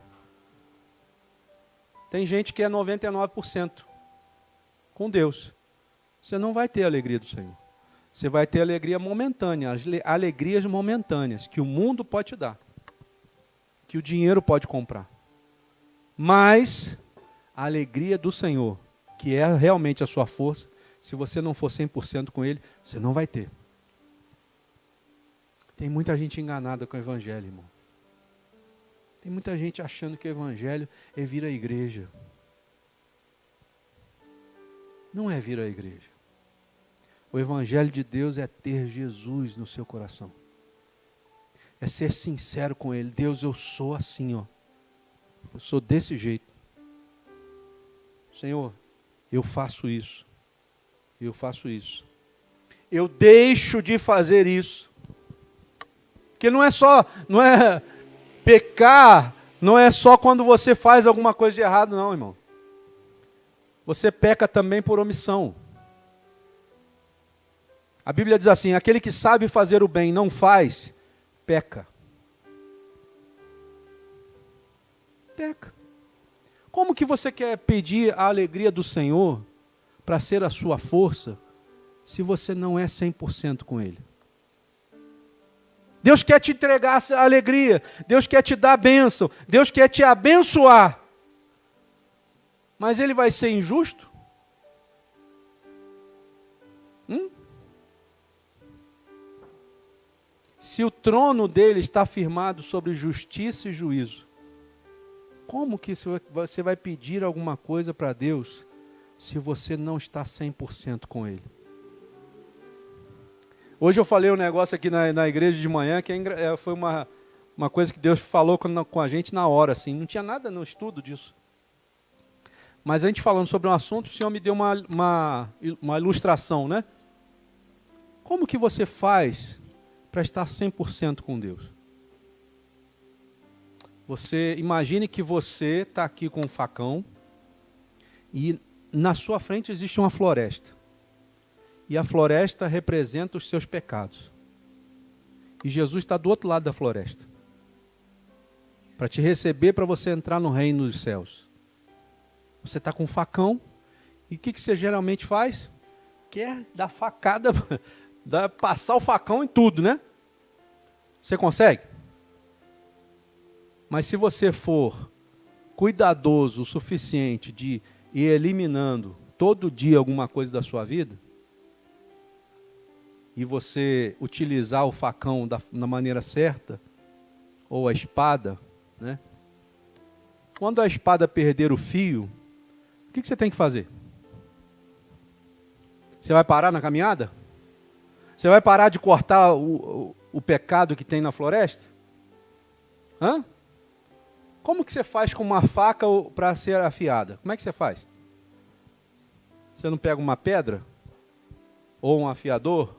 Tem gente que é 99% com Deus. Você não vai ter a alegria do Senhor. Você vai ter alegria momentânea, as alegrias momentâneas que o mundo pode te dar, que o dinheiro pode comprar. Mas a alegria do Senhor, que é realmente a sua força, se você não for 100% com Ele, você não vai ter. Tem muita gente enganada com o Evangelho, irmão. Tem muita gente achando que o Evangelho é vir à igreja. Não é vir à igreja. O Evangelho de Deus é ter Jesus no seu coração. É ser sincero com Ele. Deus, eu sou assim, ó. Eu sou desse jeito. Senhor, eu faço isso. Eu faço isso. Eu deixo de fazer isso. Porque não é pecar, não é só quando você faz alguma coisa de errado, não, irmão. Você peca também por omissão. A Bíblia diz assim, aquele que sabe fazer o bem e não faz, peca. Peca. Como que você quer pedir a alegria do Senhor para ser a sua força, se você não é 100% com Ele? Deus quer te entregar a alegria, Deus quer te dar a bênção, Deus quer te abençoar. Mas ele vai ser injusto? Se o trono dele está firmado sobre justiça e juízo, como que você vai pedir alguma coisa para Deus se você não está 100% com Ele? Hoje eu falei um negócio aqui na igreja de manhã que foi uma coisa que Deus falou com a gente na hora, assim. Não tinha nada no estudo disso. Mas a gente falando sobre um assunto, o Senhor me deu uma ilustração, né? Como que você faz para estar 100% com Deus? Você imagine que você está aqui com um facão e na sua frente existe uma floresta. E a floresta representa os seus pecados. E Jesus está do outro lado da floresta. Para te receber, para você entrar no reino dos céus. Você está com um facão. E o que você geralmente faz? Quer dar facada, passar o facão em tudo, né? Você consegue? Mas se você for cuidadoso o suficiente de ir eliminando todo dia alguma coisa da sua vida, e você utilizar o facão da maneira certa, ou a espada, né? Quando a espada perder o fio, o que você tem que fazer? Você vai parar na caminhada? Você vai parar de cortar o pecado que tem na floresta? Hã? Como que você faz com uma faca para ser afiada? Como é que você faz? Você não pega uma pedra? Ou um afiador?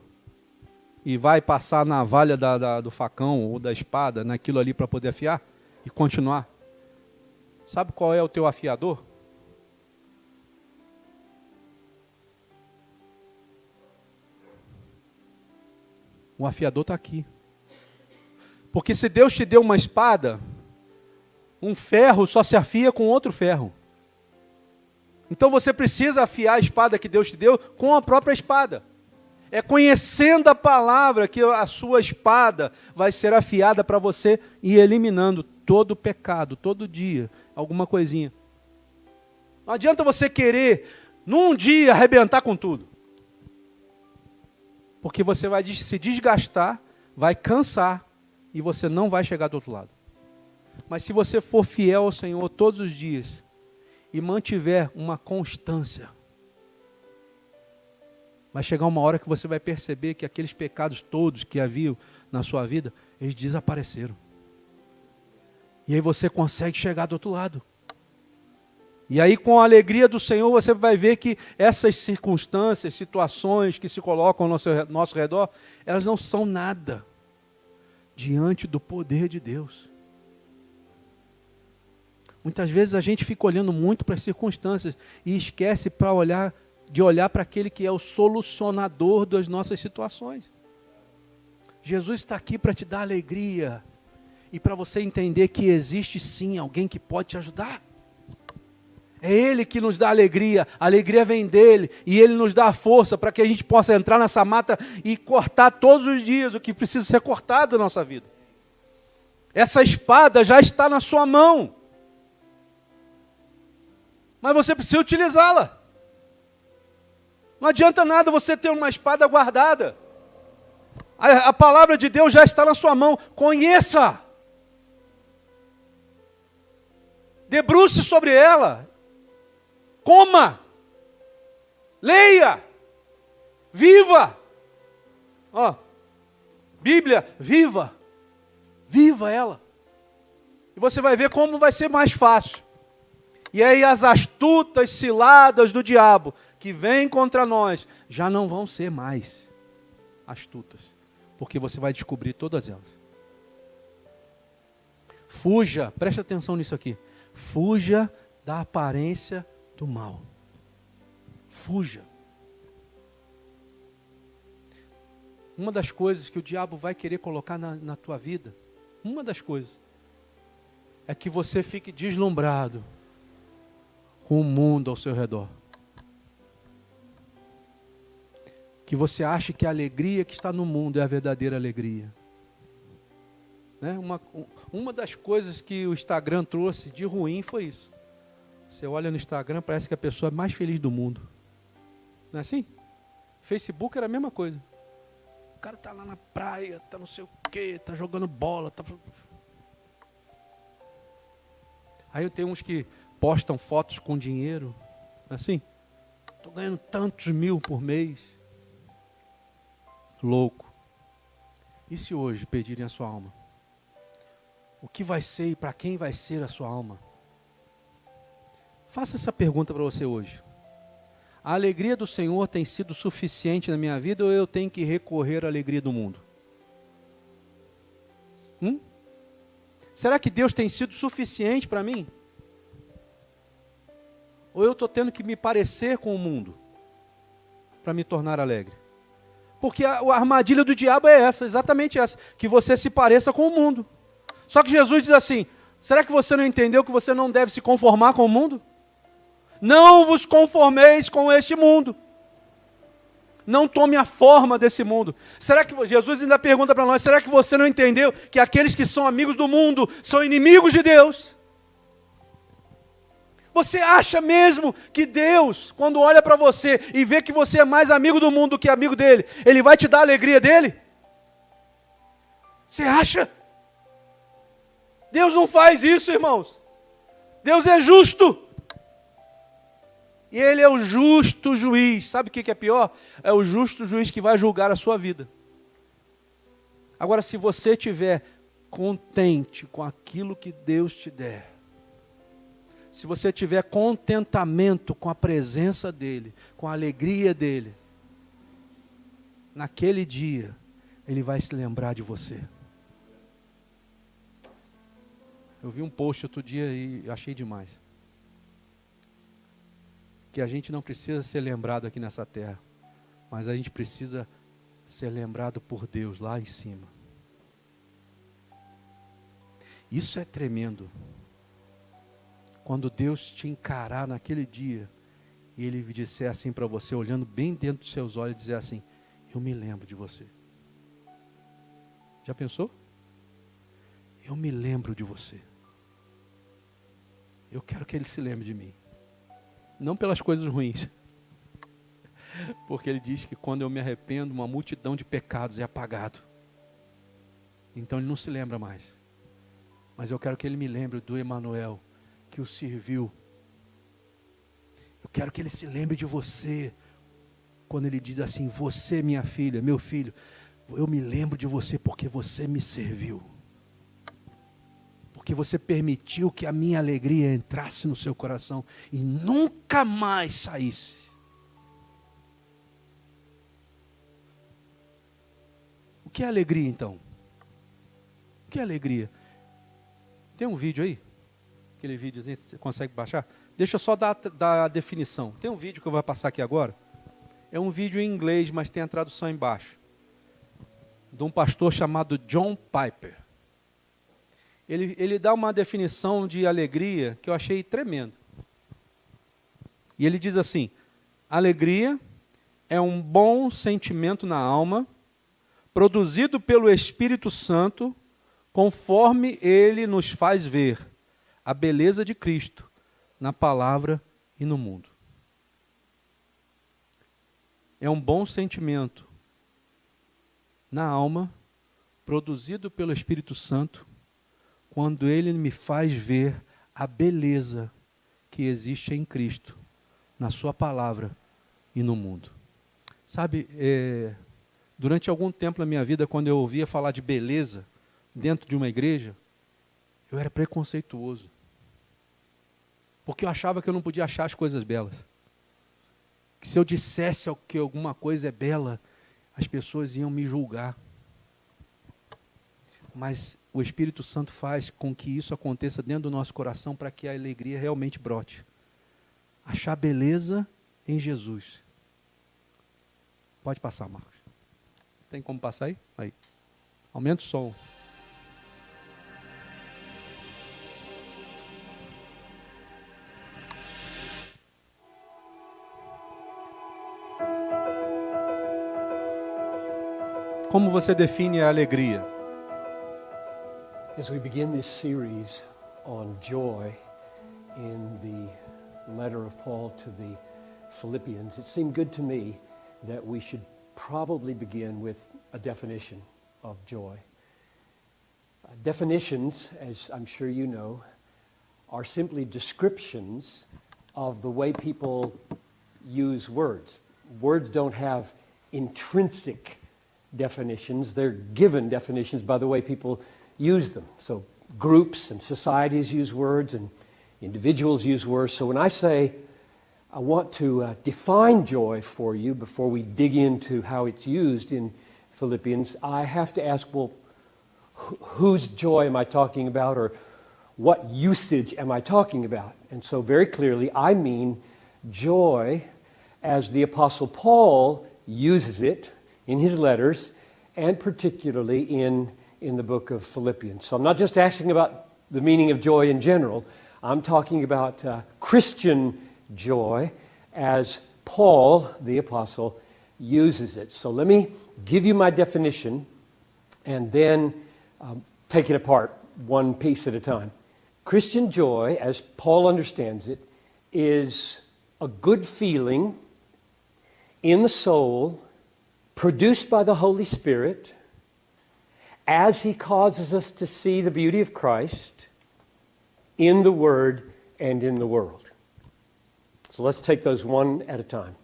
E vai passar na navalha do facão ou da espada, naquilo ali para poder afiar e continuar. Sabe qual é o teu afiador? O afiador está aqui. Porque se Deus te deu uma espada, um ferro só se afia com outro ferro. Então você precisa afiar a espada que Deus te deu com a própria espada. É conhecendo a palavra que a sua espada vai ser afiada para você ir eliminando todo o pecado, todo dia, alguma coisinha. Não adianta você querer, num dia, arrebentar com tudo. Porque você vai se desgastar, vai cansar e você não vai chegar do outro lado. Mas se você for fiel ao Senhor todos os dias e mantiver uma constância, vai chegar uma hora que você vai perceber que aqueles pecados todos que haviam na sua vida, eles desapareceram. E aí você consegue chegar do outro lado. E aí com a alegria do Senhor você vai ver que essas circunstâncias, situações que se colocam ao nosso redor, elas não são nada diante do poder de Deus. Muitas vezes a gente fica olhando muito para as circunstâncias e esquece de olhar para aquele que é o solucionador das nossas situações. Jesus está aqui para te dar alegria e para você entender que existe sim alguém que pode te ajudar. É Ele que nos dá alegria, a alegria vem dEle e Ele nos dá a força para que a gente possa entrar nessa mata e cortar todos os dias o que precisa ser cortado na nossa vida. Essa espada já está na sua mão, mas você precisa utilizá-la. Não adianta nada você ter uma espada guardada. A palavra de Deus já está na sua mão. Conheça. Debruce sobre ela. Coma. Leia. Viva. Ó, Bíblia, viva. Viva ela. E você vai ver como vai ser mais fácil. E aí as astutas ciladas do diabo que vêm contra nós já não vão ser mais astutas, porque você vai descobrir todas elas. Fuja, presta atenção nisso aqui. Fuja da aparência do mal. Fuja. Uma das coisas que o diabo vai querer colocar na tua vida, uma das coisas, é que você fique deslumbrado com o mundo ao seu redor. Que você ache que a alegria que está no mundo é a verdadeira alegria. Né? Uma das coisas que o Instagram trouxe de ruim foi isso. Você olha no Instagram, parece que a pessoa é mais feliz do mundo. Não é assim? Facebook era a mesma coisa. O cara tá lá na praia, tá não sei o quê, tá jogando bola. Aí eu tenho uns que postam fotos com dinheiro. Não é assim? Tô ganhando tantos mil por mês. Louco. E se hoje pedirem a sua alma? O que vai ser e para quem vai ser a sua alma? Faça essa pergunta para você hoje. A alegria do Senhor tem sido suficiente na minha vida ou eu tenho que recorrer à alegria do mundo? Será que Deus tem sido suficiente para mim? Ou eu estou tendo que me parecer com o mundo para me tornar alegre? Porque a armadilha do diabo é essa, exatamente essa, que você se pareça com o mundo. Só que Jesus diz assim, será que você não entendeu que você não deve se conformar com o mundo? Não vos conformeis com este mundo. Não tome a forma desse mundo. Será que Jesus ainda pergunta para nós, será que você não entendeu que aqueles que são amigos do mundo são inimigos de Deus? Você acha mesmo que Deus, quando olha para você e vê que você é mais amigo do mundo do que amigo dele, Ele vai te dar a alegria dele? Você acha? Deus não faz isso, irmãos. Deus é justo. E Ele é o justo juiz. Sabe o que é pior? É o justo juiz que vai julgar a sua vida. Agora, se você estiver contente com aquilo que Deus te der, se você tiver contentamento com a presença dEle, com a alegria dEle, naquele dia, Ele vai se lembrar de você. Eu vi um post outro dia e achei demais. Que a gente não precisa ser lembrado aqui nessa terra, mas a gente precisa ser lembrado por Deus lá em cima. Isso é tremendo. Quando Deus te encarar naquele dia, e Ele disser assim para você, olhando bem dentro dos seus olhos, dizer assim, eu me lembro de você. Já pensou? Eu me lembro de você. Eu quero que Ele se lembre de mim. Não pelas coisas ruins. Porque Ele diz que quando eu me arrependo, uma multidão de pecados é apagado. Então Ele não se lembra mais. Mas eu quero que Ele me lembre do Emanuel, que o serviu. Eu quero que Ele se lembre de você. Quando Ele diz assim, você minha filha, meu filho, eu me lembro de você porque você me serviu. Porque você permitiu que a minha alegria entrasse no seu coração e nunca mais saísse. O que é alegria então? O que é alegria? Tem um vídeo aí? Aquele videozinho, você consegue baixar? Deixa eu só dar a definição. Tem um vídeo que eu vou passar aqui agora. É um vídeo em inglês, mas tem a tradução embaixo. De um pastor chamado John Piper. Ele dá uma definição de alegria que eu achei tremendo. E ele diz assim, alegria é um bom sentimento na alma, produzido pelo Espírito Santo, conforme Ele nos faz ver a beleza de Cristo na palavra e no mundo. É um bom sentimento na alma, produzido pelo Espírito Santo, quando Ele me faz ver a beleza que existe em Cristo, na sua palavra e no mundo. Sabe, durante algum tempo na minha vida, quando eu ouvia falar de beleza dentro de uma igreja, eu era preconceituoso. Porque eu achava que eu não podia achar as coisas belas. Que se eu dissesse que alguma coisa é bela, as pessoas iam me julgar. Mas o Espírito Santo faz com que isso aconteça dentro do nosso coração para que a alegria realmente brote. Achar beleza em Jesus. Pode passar, Marcos. Tem como passar aí? Aí. Aumenta o som. Como você define a alegria? As we begin this series on joy in the letter of Paul to the Philippians, it seemed good to me that we should probably begin with a definition of joy. Definitions, as I'm sure you know, are simply descriptions of the way people use words. Words don't have intrinsic definitions. They're given definitions by the way people use them. So groups and societies use words and individuals use words. So when I say I want to define joy for you before we dig into how it's used in Philippians, I have to ask, well, whose joy am I talking about, or what usage am I talking about? And so very clearly I mean joy as the Apostle Paul uses it in his letters, and particularly in the book of Philippians. So I'm not just asking about the meaning of joy in general. I'm talking about Christian joy as Paul, the apostle, uses it. So let me give you my definition and then take it apart one piece at a time. Christian joy, as Paul understands it, is a good feeling in the soul produced by the Holy Spirit as He causes us to see the beauty of Christ in the Word and in the world. So let's take those one at a time.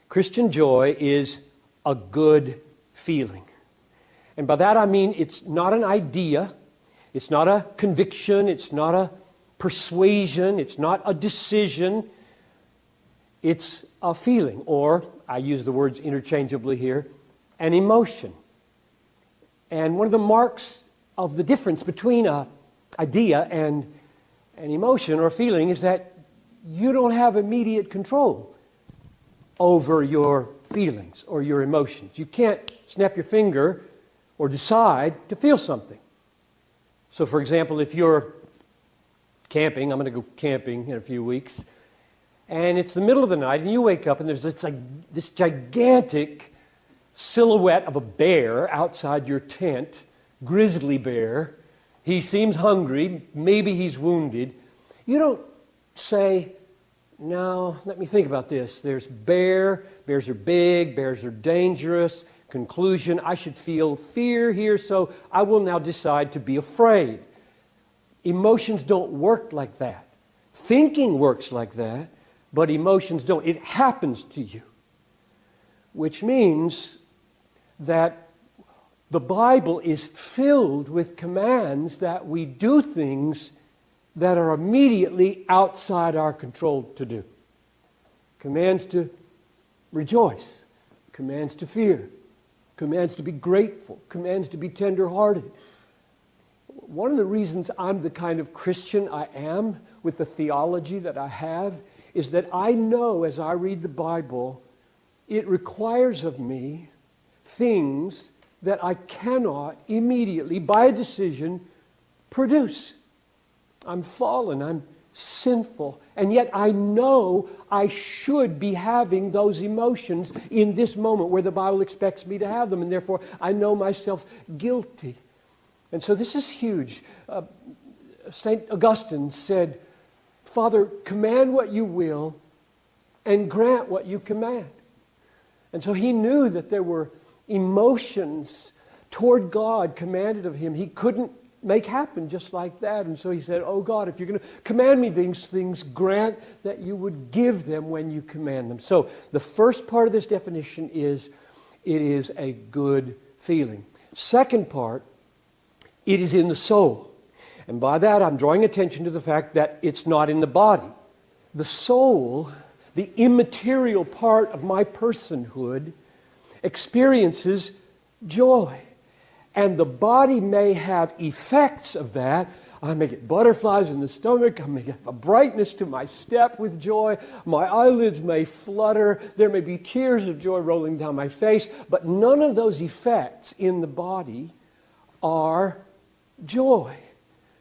Christian joy is a good feeling. And by that I mean it's not an idea, it's not a conviction, it's not a persuasion, it's not a decision. It's a feeling, or I use the words interchangeably here, an emotion. And one of the marks of the difference between an idea and an emotion or feeling is that you don't have immediate control over your feelings or your emotions. You can't snap your finger or decide to feel something. So for example, if you're camping, I'm going to go camping in a few weeks, and it's the middle of the night and you wake up and there's this gigantic silhouette of a bear outside your tent, grizzly bear. He seems hungry, maybe he's wounded. You don't say, no, let me think about this. There's bears are big, bears are dangerous. Conclusion, I should feel fear here, so I will now decide to be afraid. Emotions don't work like that. Thinking works like that, but emotions don't. It happens to you. Which means that the Bible is filled with commands that we do things that are immediately outside our control to do. Commands to rejoice, commands to fear, commands to be grateful, commands to be tender-hearted. One of the reasons I'm the kind of Christian I am with the theology that I have is that I know as I read the Bible, it requires of me things that I cannot immediately, by a decision, produce. I'm fallen, I'm sinful, and yet I know I should be having those emotions in this moment where the Bible expects me to have them, and therefore I know myself guilty. And so this is huge. St. Augustine said, Father, command what you will and grant what you command. And so he knew that there were emotions toward God commanded of him he couldn't make happen just like that. And so he said, oh God, if you're going to command me these things, grant that you would give them when you command them. So the first part of this definition is it is a good feeling. Second part, it is in the soul. And by that I'm drawing attention to the fact that it's not in the body. The soul, the immaterial part of my personhood, experiences joy. And the body may have effects of that. I may get butterflies in the stomach. I may get a brightness to my step with joy. My eyelids may flutter. There may be tears of joy rolling down my face. But none of those effects in the body are joy.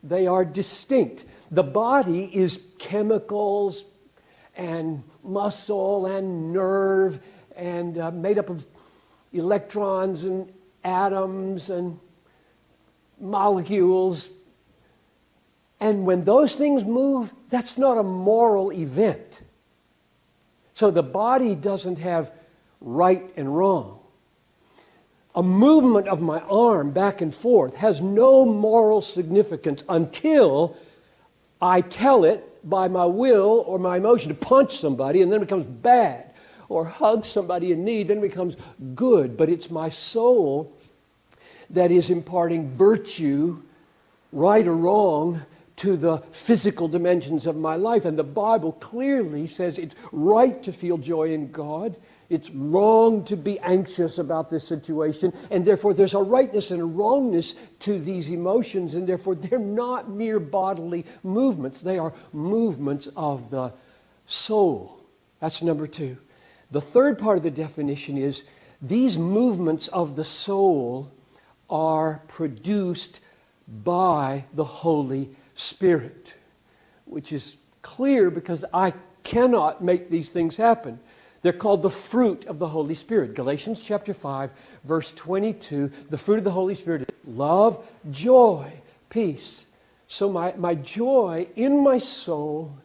They are distinct. The body is chemicals and muscle and nerve and made up of electrons and atoms and molecules And when those things move, that's not a moral event. So the body doesn't have right and wrong. A movement of my arm back and forth has no moral significance until I tell it by my will or my emotion to punch somebody, and then it becomes bad. Or hug somebody in need, then it becomes good. But it's my soul that is imparting virtue, right or wrong, to the physical dimensions of my life. And the Bible clearly says it's right to feel joy in God. It's wrong to be anxious about this situation. And therefore there's a rightness and a wrongness to these emotions. And therefore they're not mere bodily movements. They are movements of the soul. That's number two. The third part of the definition is these movements of the soul are produced by the Holy Spirit, which is clear because I cannot make these things happen. They're called the fruit of the Holy Spirit. Galatians chapter 5, verse 22, the fruit of the Holy Spirit is love, joy, peace. So my joy in my soul,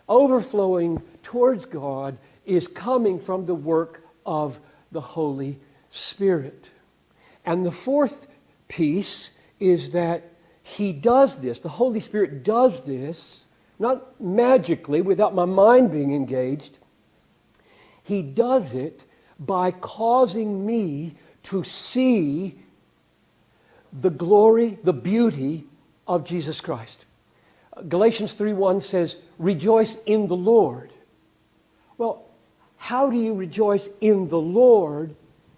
overflowing towards God, is coming from the work of the Holy Spirit. And the fourth piece is that He does this, the Holy Spirit does this, not magically without my mind being engaged. He does it by causing me to see the glory, the beauty of Jesus Christ. Galatians 3:1 says, rejoice in the Lord. Well, how do you rejoice in the Lord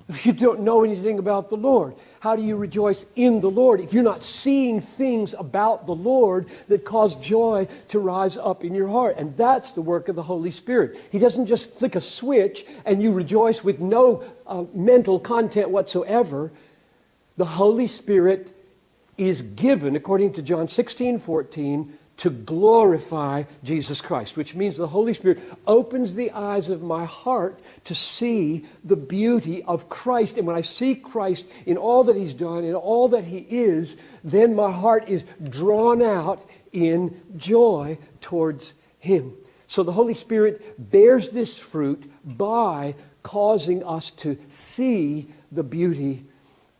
if you don't know anything about the Lord? How do you rejoice in the Lord if you're not seeing things about the Lord that cause joy to rise up in your heart? And that's the work of the Holy Spirit. He doesn't just flick a switch and you rejoice with no mental content whatsoever. The Holy Spirit is given, according to John 16:14, to glorify Jesus Christ, which means the Holy Spirit opens the eyes of my heart to see the beauty of Christ. And when I see Christ in all that He's done, in all that He is, then my heart is drawn out in joy towards Him. So the Holy Spirit bears this fruit by causing us to see the beauty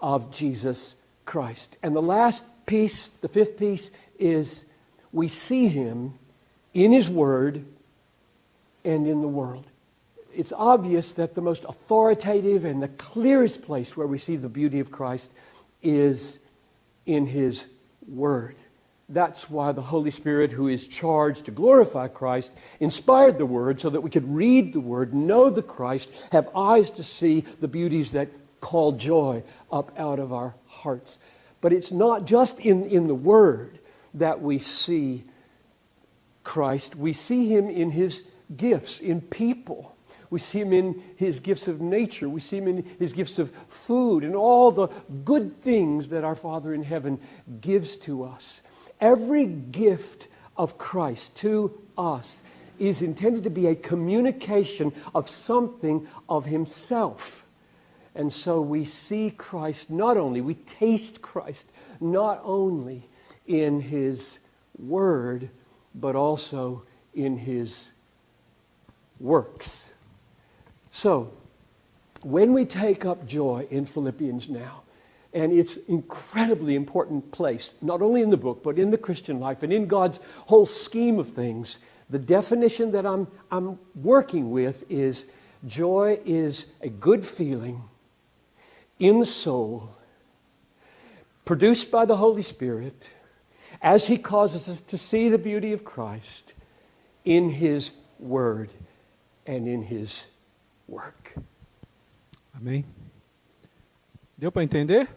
of Jesus Christ. And the last piece, the fifth piece, is we see Him in His Word and in the world. It's obvious that the most authoritative and the clearest place where we see the beauty of Christ is in His Word. That's why the Holy Spirit, who is charged to glorify Christ, inspired the Word so that we could read the Word, know the Christ, have eyes to see the beauties that call joy up out of our hearts. But it's not just in the Word that we see Christ. We see Him in His gifts, in people. We see Him in His gifts of nature. We see Him in His gifts of food and all the good things that our Father in heaven gives to us. Every gift of Christ to us is intended to be a communication of something of Himself. And so we see Christ not only, we taste Christ not only in His Word, but also in His works. So, when we take up joy in Philippians now, and it's an incredibly important place, not only in the book, but in the Christian life and in God's whole scheme of things, the definition that I'm working with is joy is a good feeling in the soul, produced by the Holy Spirit, as He causes us to see the beauty of Christ in His Word and in His work. Amém? Deu para entender?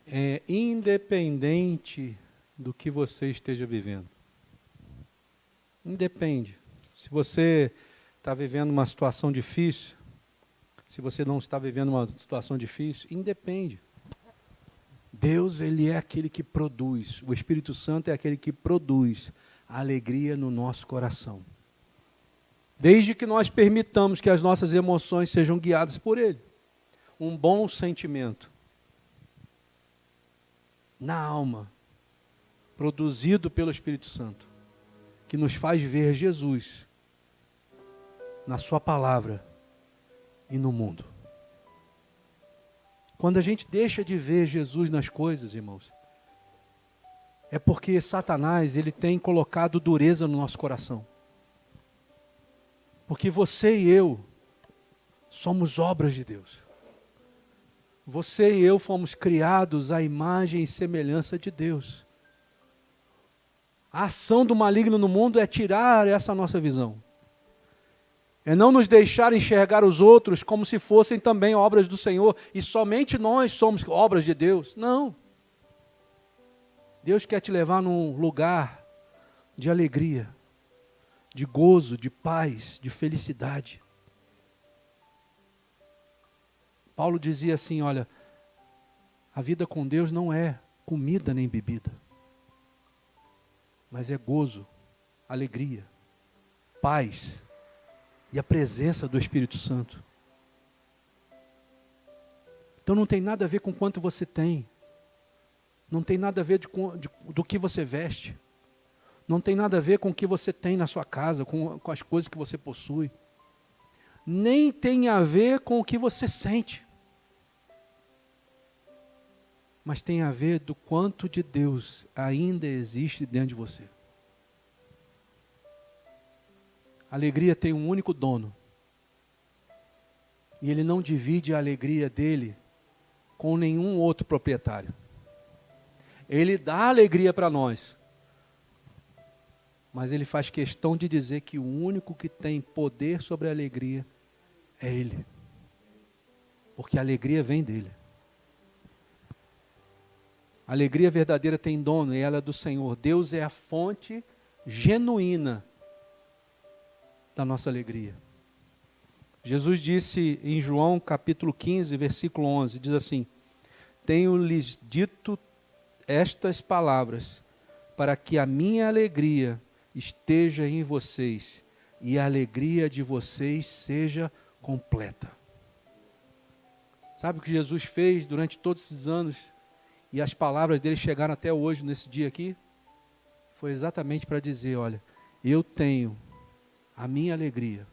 É independente do que você esteja vivendo. Independe. Se você está vivendo uma situação difícil, se você não está vivendo uma situação difícil, independe. Deus, Ele é aquele que produz. O Espírito Santo é aquele que produz a alegria no nosso coração. Desde que nós permitamos que as nossas emoções sejam guiadas por Ele. Um bom sentimento na alma, produzido pelo Espírito Santo, que nos faz ver Jesus na sua palavra e no mundo. Quando a gente deixa de ver Jesus nas coisas, irmãos, é porque Satanás, ele tem colocado dureza no nosso coração. Porque você e eu somos obras de Deus. Você e eu fomos criados à imagem e semelhança de Deus. A ação do maligno no mundo é tirar essa nossa visão. É não nos deixar enxergar os outros como se fossem também obras do Senhor e somente nós somos obras de Deus. Não. Deus quer te levar num lugar de alegria, de gozo, de paz, de felicidade. Paulo dizia assim, olha, a vida com Deus não é comida nem bebida, mas é gozo, alegria, paz e a presença do Espírito Santo. Então não tem nada a ver com quanto você tem, não tem nada a ver do que você veste, não tem nada a ver com o que você tem na sua casa, com as coisas que você possui, nem tem a ver com o que você sente, mas tem a ver do quanto de Deus ainda existe dentro de você. A alegria tem um único dono. E ele não divide a alegria dele com nenhum outro proprietário. Ele dá alegria para nós. Mas ele faz questão de dizer que o único que tem poder sobre a alegria é ele. Porque a alegria vem dele. A alegria verdadeira tem dono e ela é do Senhor. Deus é a fonte genuína da nossa alegria. Jesus disse em João capítulo 15, versículo 11, diz assim: tenho-lhes dito estas palavras, para que a minha alegria esteja em vocês, e a alegria de vocês seja completa. Sabe o que Jesus fez durante todos esses anos, e as palavras dele chegaram até hoje, nesse dia aqui? Foi exatamente para dizer, olha, eu tenho a minha alegria,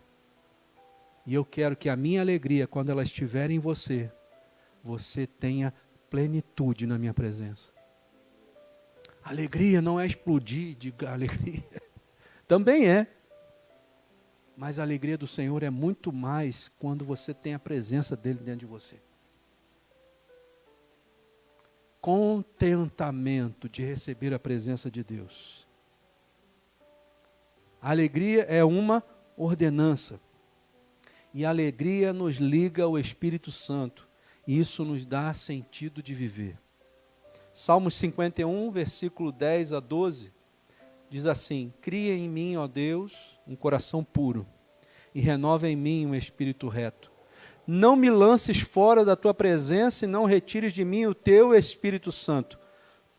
e eu quero que a minha alegria, quando ela estiver em você, você tenha plenitude na minha presença. Alegria não é explodir de alegria, também é, mas a alegria do Senhor é muito mais quando você tem a presença dele dentro de você. Contentamento de receber a presença de Deus. A alegria é uma ordenança. E a alegria nos liga ao Espírito Santo. E isso nos dá sentido de viver. Salmos 51, versículo 10 a 12, diz assim: cria em mim, ó Deus, um coração puro, e renova em mim um espírito reto. Não me lances fora da tua presença e não retires de mim o teu Espírito Santo.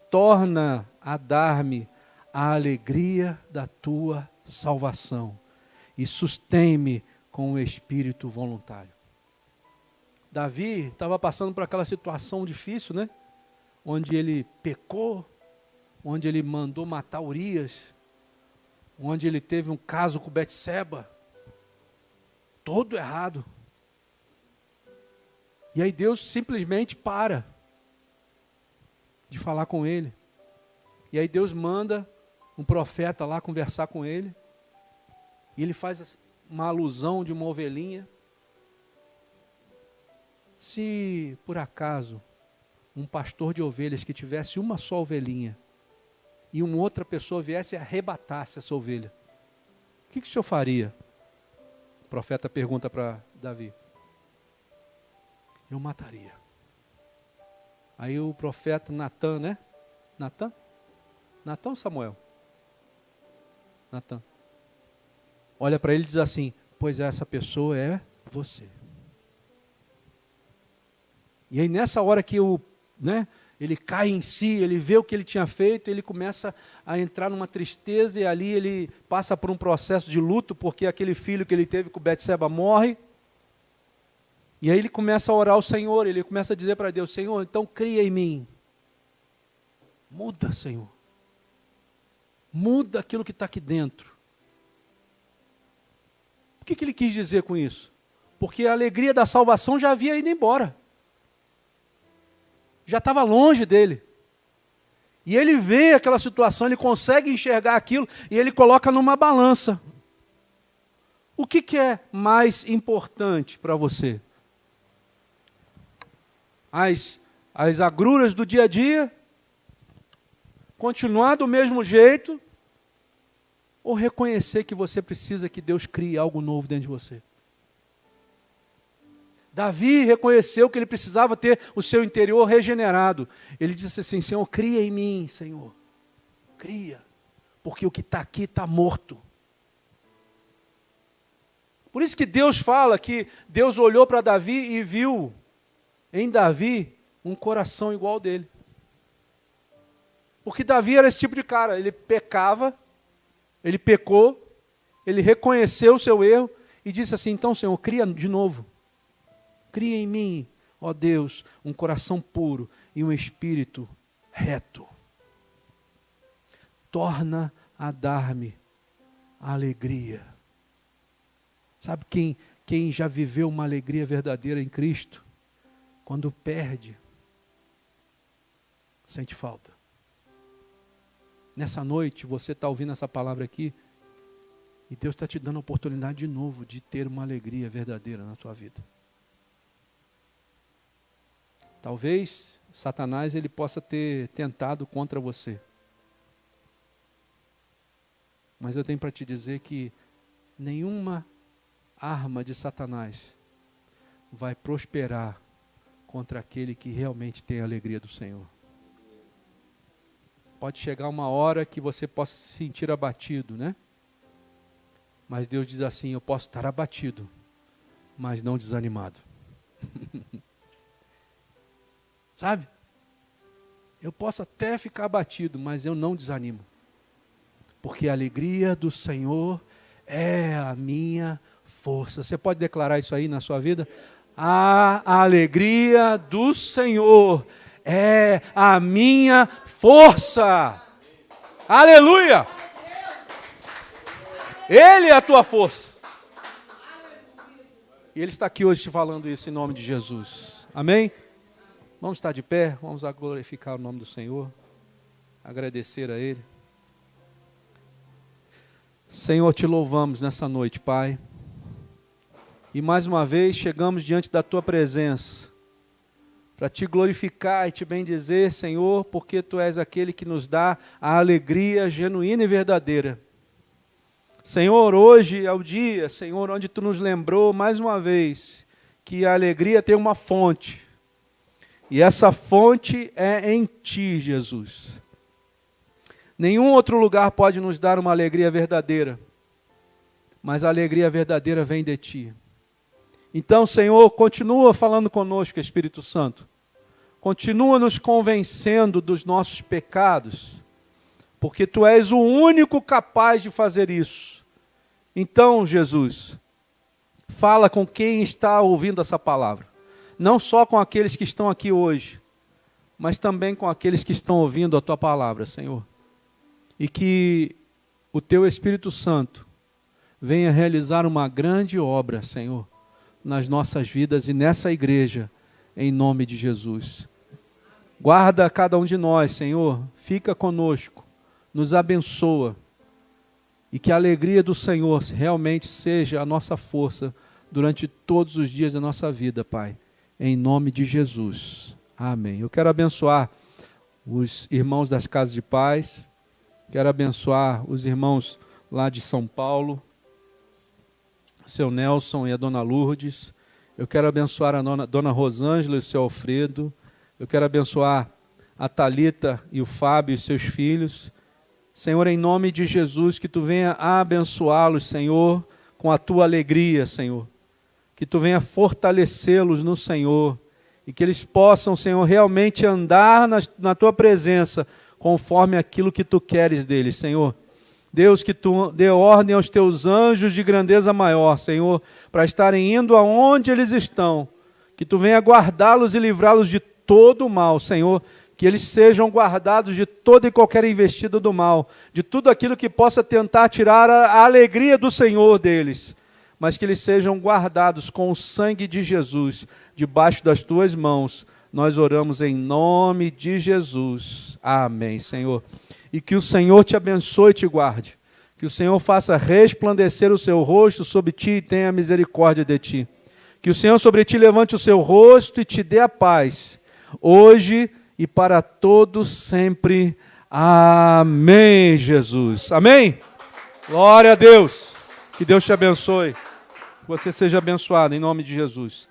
Torna a dar-me a alegria da tua salvação e sustém-me com o espírito voluntário. Davi estava passando por aquela situação difícil, né? Onde ele pecou, onde ele mandou matar Urias, onde ele teve um caso com Betseba, todo errado. E aí Deus simplesmente para de falar com ele. E aí Deus manda um profeta lá conversar com ele. E ele faz uma alusão de uma ovelhinha. Se por acaso um pastor de ovelhas que tivesse uma só ovelhinha e uma outra pessoa viesse e arrebatasse essa ovelha, o que o senhor faria? O profeta pergunta para Davi. Eu mataria. Aí o profeta Natan, né? Natan ou Samuel? Natan. Olha para ele e diz assim: pois essa pessoa é você. E aí nessa hora que ele cai em si, ele vê o que ele tinha feito, ele começa a entrar numa tristeza e ali ele passa por um processo de luto, porque aquele filho que ele teve com Betseba morre. E aí ele começa a orar ao Senhor, ele começa a dizer para Deus: Senhor, então cria em mim. Muda, Senhor. Muda aquilo que está aqui dentro. O que ele quis dizer com isso? Porque a alegria da salvação já havia ido embora. Já estava longe dele. E ele vê aquela situação, ele consegue enxergar aquilo e ele coloca numa balança. O que é mais importante para você? As agruras do dia a dia? Continuar do mesmo jeito? Ou reconhecer que você precisa que Deus crie algo novo dentro de você? Davi reconheceu que ele precisava ter o seu interior regenerado. Ele disse assim: Senhor, cria em mim, Senhor. Cria. Porque o que está aqui está morto. Por isso que Deus fala que Deus olhou para Davi e viu em Davi um coração igual ao dele. Porque Davi era esse tipo de cara. Ele pecava, ele pecou, ele reconheceu o seu erro e disse assim: então, Senhor, cria de novo. Cria em mim, ó Deus, um coração puro e um espírito reto. Torna a dar-me a alegria. Sabe quem já viveu uma alegria verdadeira em Cristo? Quando perde, sente falta. Nessa noite, você está ouvindo essa palavra aqui, e Deus está te dando a oportunidade de novo de ter uma alegria verdadeira na tua vida. Talvez Satanás ele possa ter tentado contra você. Mas eu tenho para te dizer que nenhuma arma de Satanás vai prosperar contra aquele que realmente tem a alegria do Senhor. Pode chegar uma hora que você possa se sentir abatido, né? Mas Deus diz assim: eu posso estar abatido, mas não desanimado. Sabe? Eu posso até ficar abatido, mas eu não desanimo. Porque a alegria do Senhor é a minha força. Você pode declarar isso aí na sua vida? A alegria do Senhor é a minha força. Aleluia! Ele é a tua força. E Ele está aqui hoje te falando isso em nome de Jesus. Amém? Vamos estar de pé, vamos glorificar o nome do Senhor, agradecer a Ele. Senhor, te louvamos nessa noite, Pai. E mais uma vez chegamos diante da Tua presença, para Te glorificar e Te bendizer, Senhor, porque Tu és aquele que nos dá a alegria genuína e verdadeira. Senhor, hoje é o dia, Senhor, onde Tu nos lembrou mais uma vez que a alegria tem uma fonte. E essa fonte é em Ti, Jesus. Nenhum outro lugar pode nos dar uma alegria verdadeira, mas a alegria verdadeira vem de Ti. Então, Senhor, continua falando conosco, Espírito Santo. Continua nos convencendo dos nossos pecados, porque Tu és o único capaz de fazer isso. Então, Jesus, fala com quem está ouvindo essa palavra. Não só com aqueles que estão aqui hoje, mas também com aqueles que estão ouvindo a Tua palavra, Senhor. E que o Teu Espírito Santo venha realizar uma grande obra, Senhor, nas nossas vidas e nessa igreja, em nome de Jesus. Guarda cada um de nós, Senhor, fica conosco, nos abençoa, e que a alegria do Senhor realmente seja a nossa força durante todos os dias da nossa vida, Pai. Em nome de Jesus. Amém. Eu quero abençoar os irmãos das Casas de Paz. Quero abençoar os irmãos lá de São Paulo. O seu Nelson e a dona Lourdes. Eu quero abençoar a dona Rosângela e o seu Alfredo. Eu quero abençoar a Thalita e o Fábio e seus filhos. Senhor, em nome de Jesus, que Tu venha abençoá-los, Senhor, com a Tua alegria, Senhor. Que Tu venha fortalecê-los no Senhor, e que eles possam, Senhor, realmente andar na Tua presença, conforme aquilo que Tu queres deles, Senhor. Deus, que Tu dê ordem aos Teus anjos de grandeza maior, Senhor, para estarem indo aonde eles estão, que Tu venha guardá-los e livrá-los de todo o mal, Senhor, que eles sejam guardados de toda e qualquer investida do mal, de tudo aquilo que possa tentar tirar a alegria do Senhor deles, mas que eles sejam guardados com o sangue de Jesus, debaixo das tuas mãos. Nós oramos em nome de Jesus. Amém, Senhor. E que o Senhor te abençoe e te guarde. Que o Senhor faça resplandecer o seu rosto sobre ti e tenha misericórdia de ti. Que o Senhor sobre ti levante o seu rosto e te dê a paz, hoje e para todos sempre. Amém, Jesus. Amém? Glória a Deus. Que Deus te abençoe. Que você seja abençoado em nome de Jesus.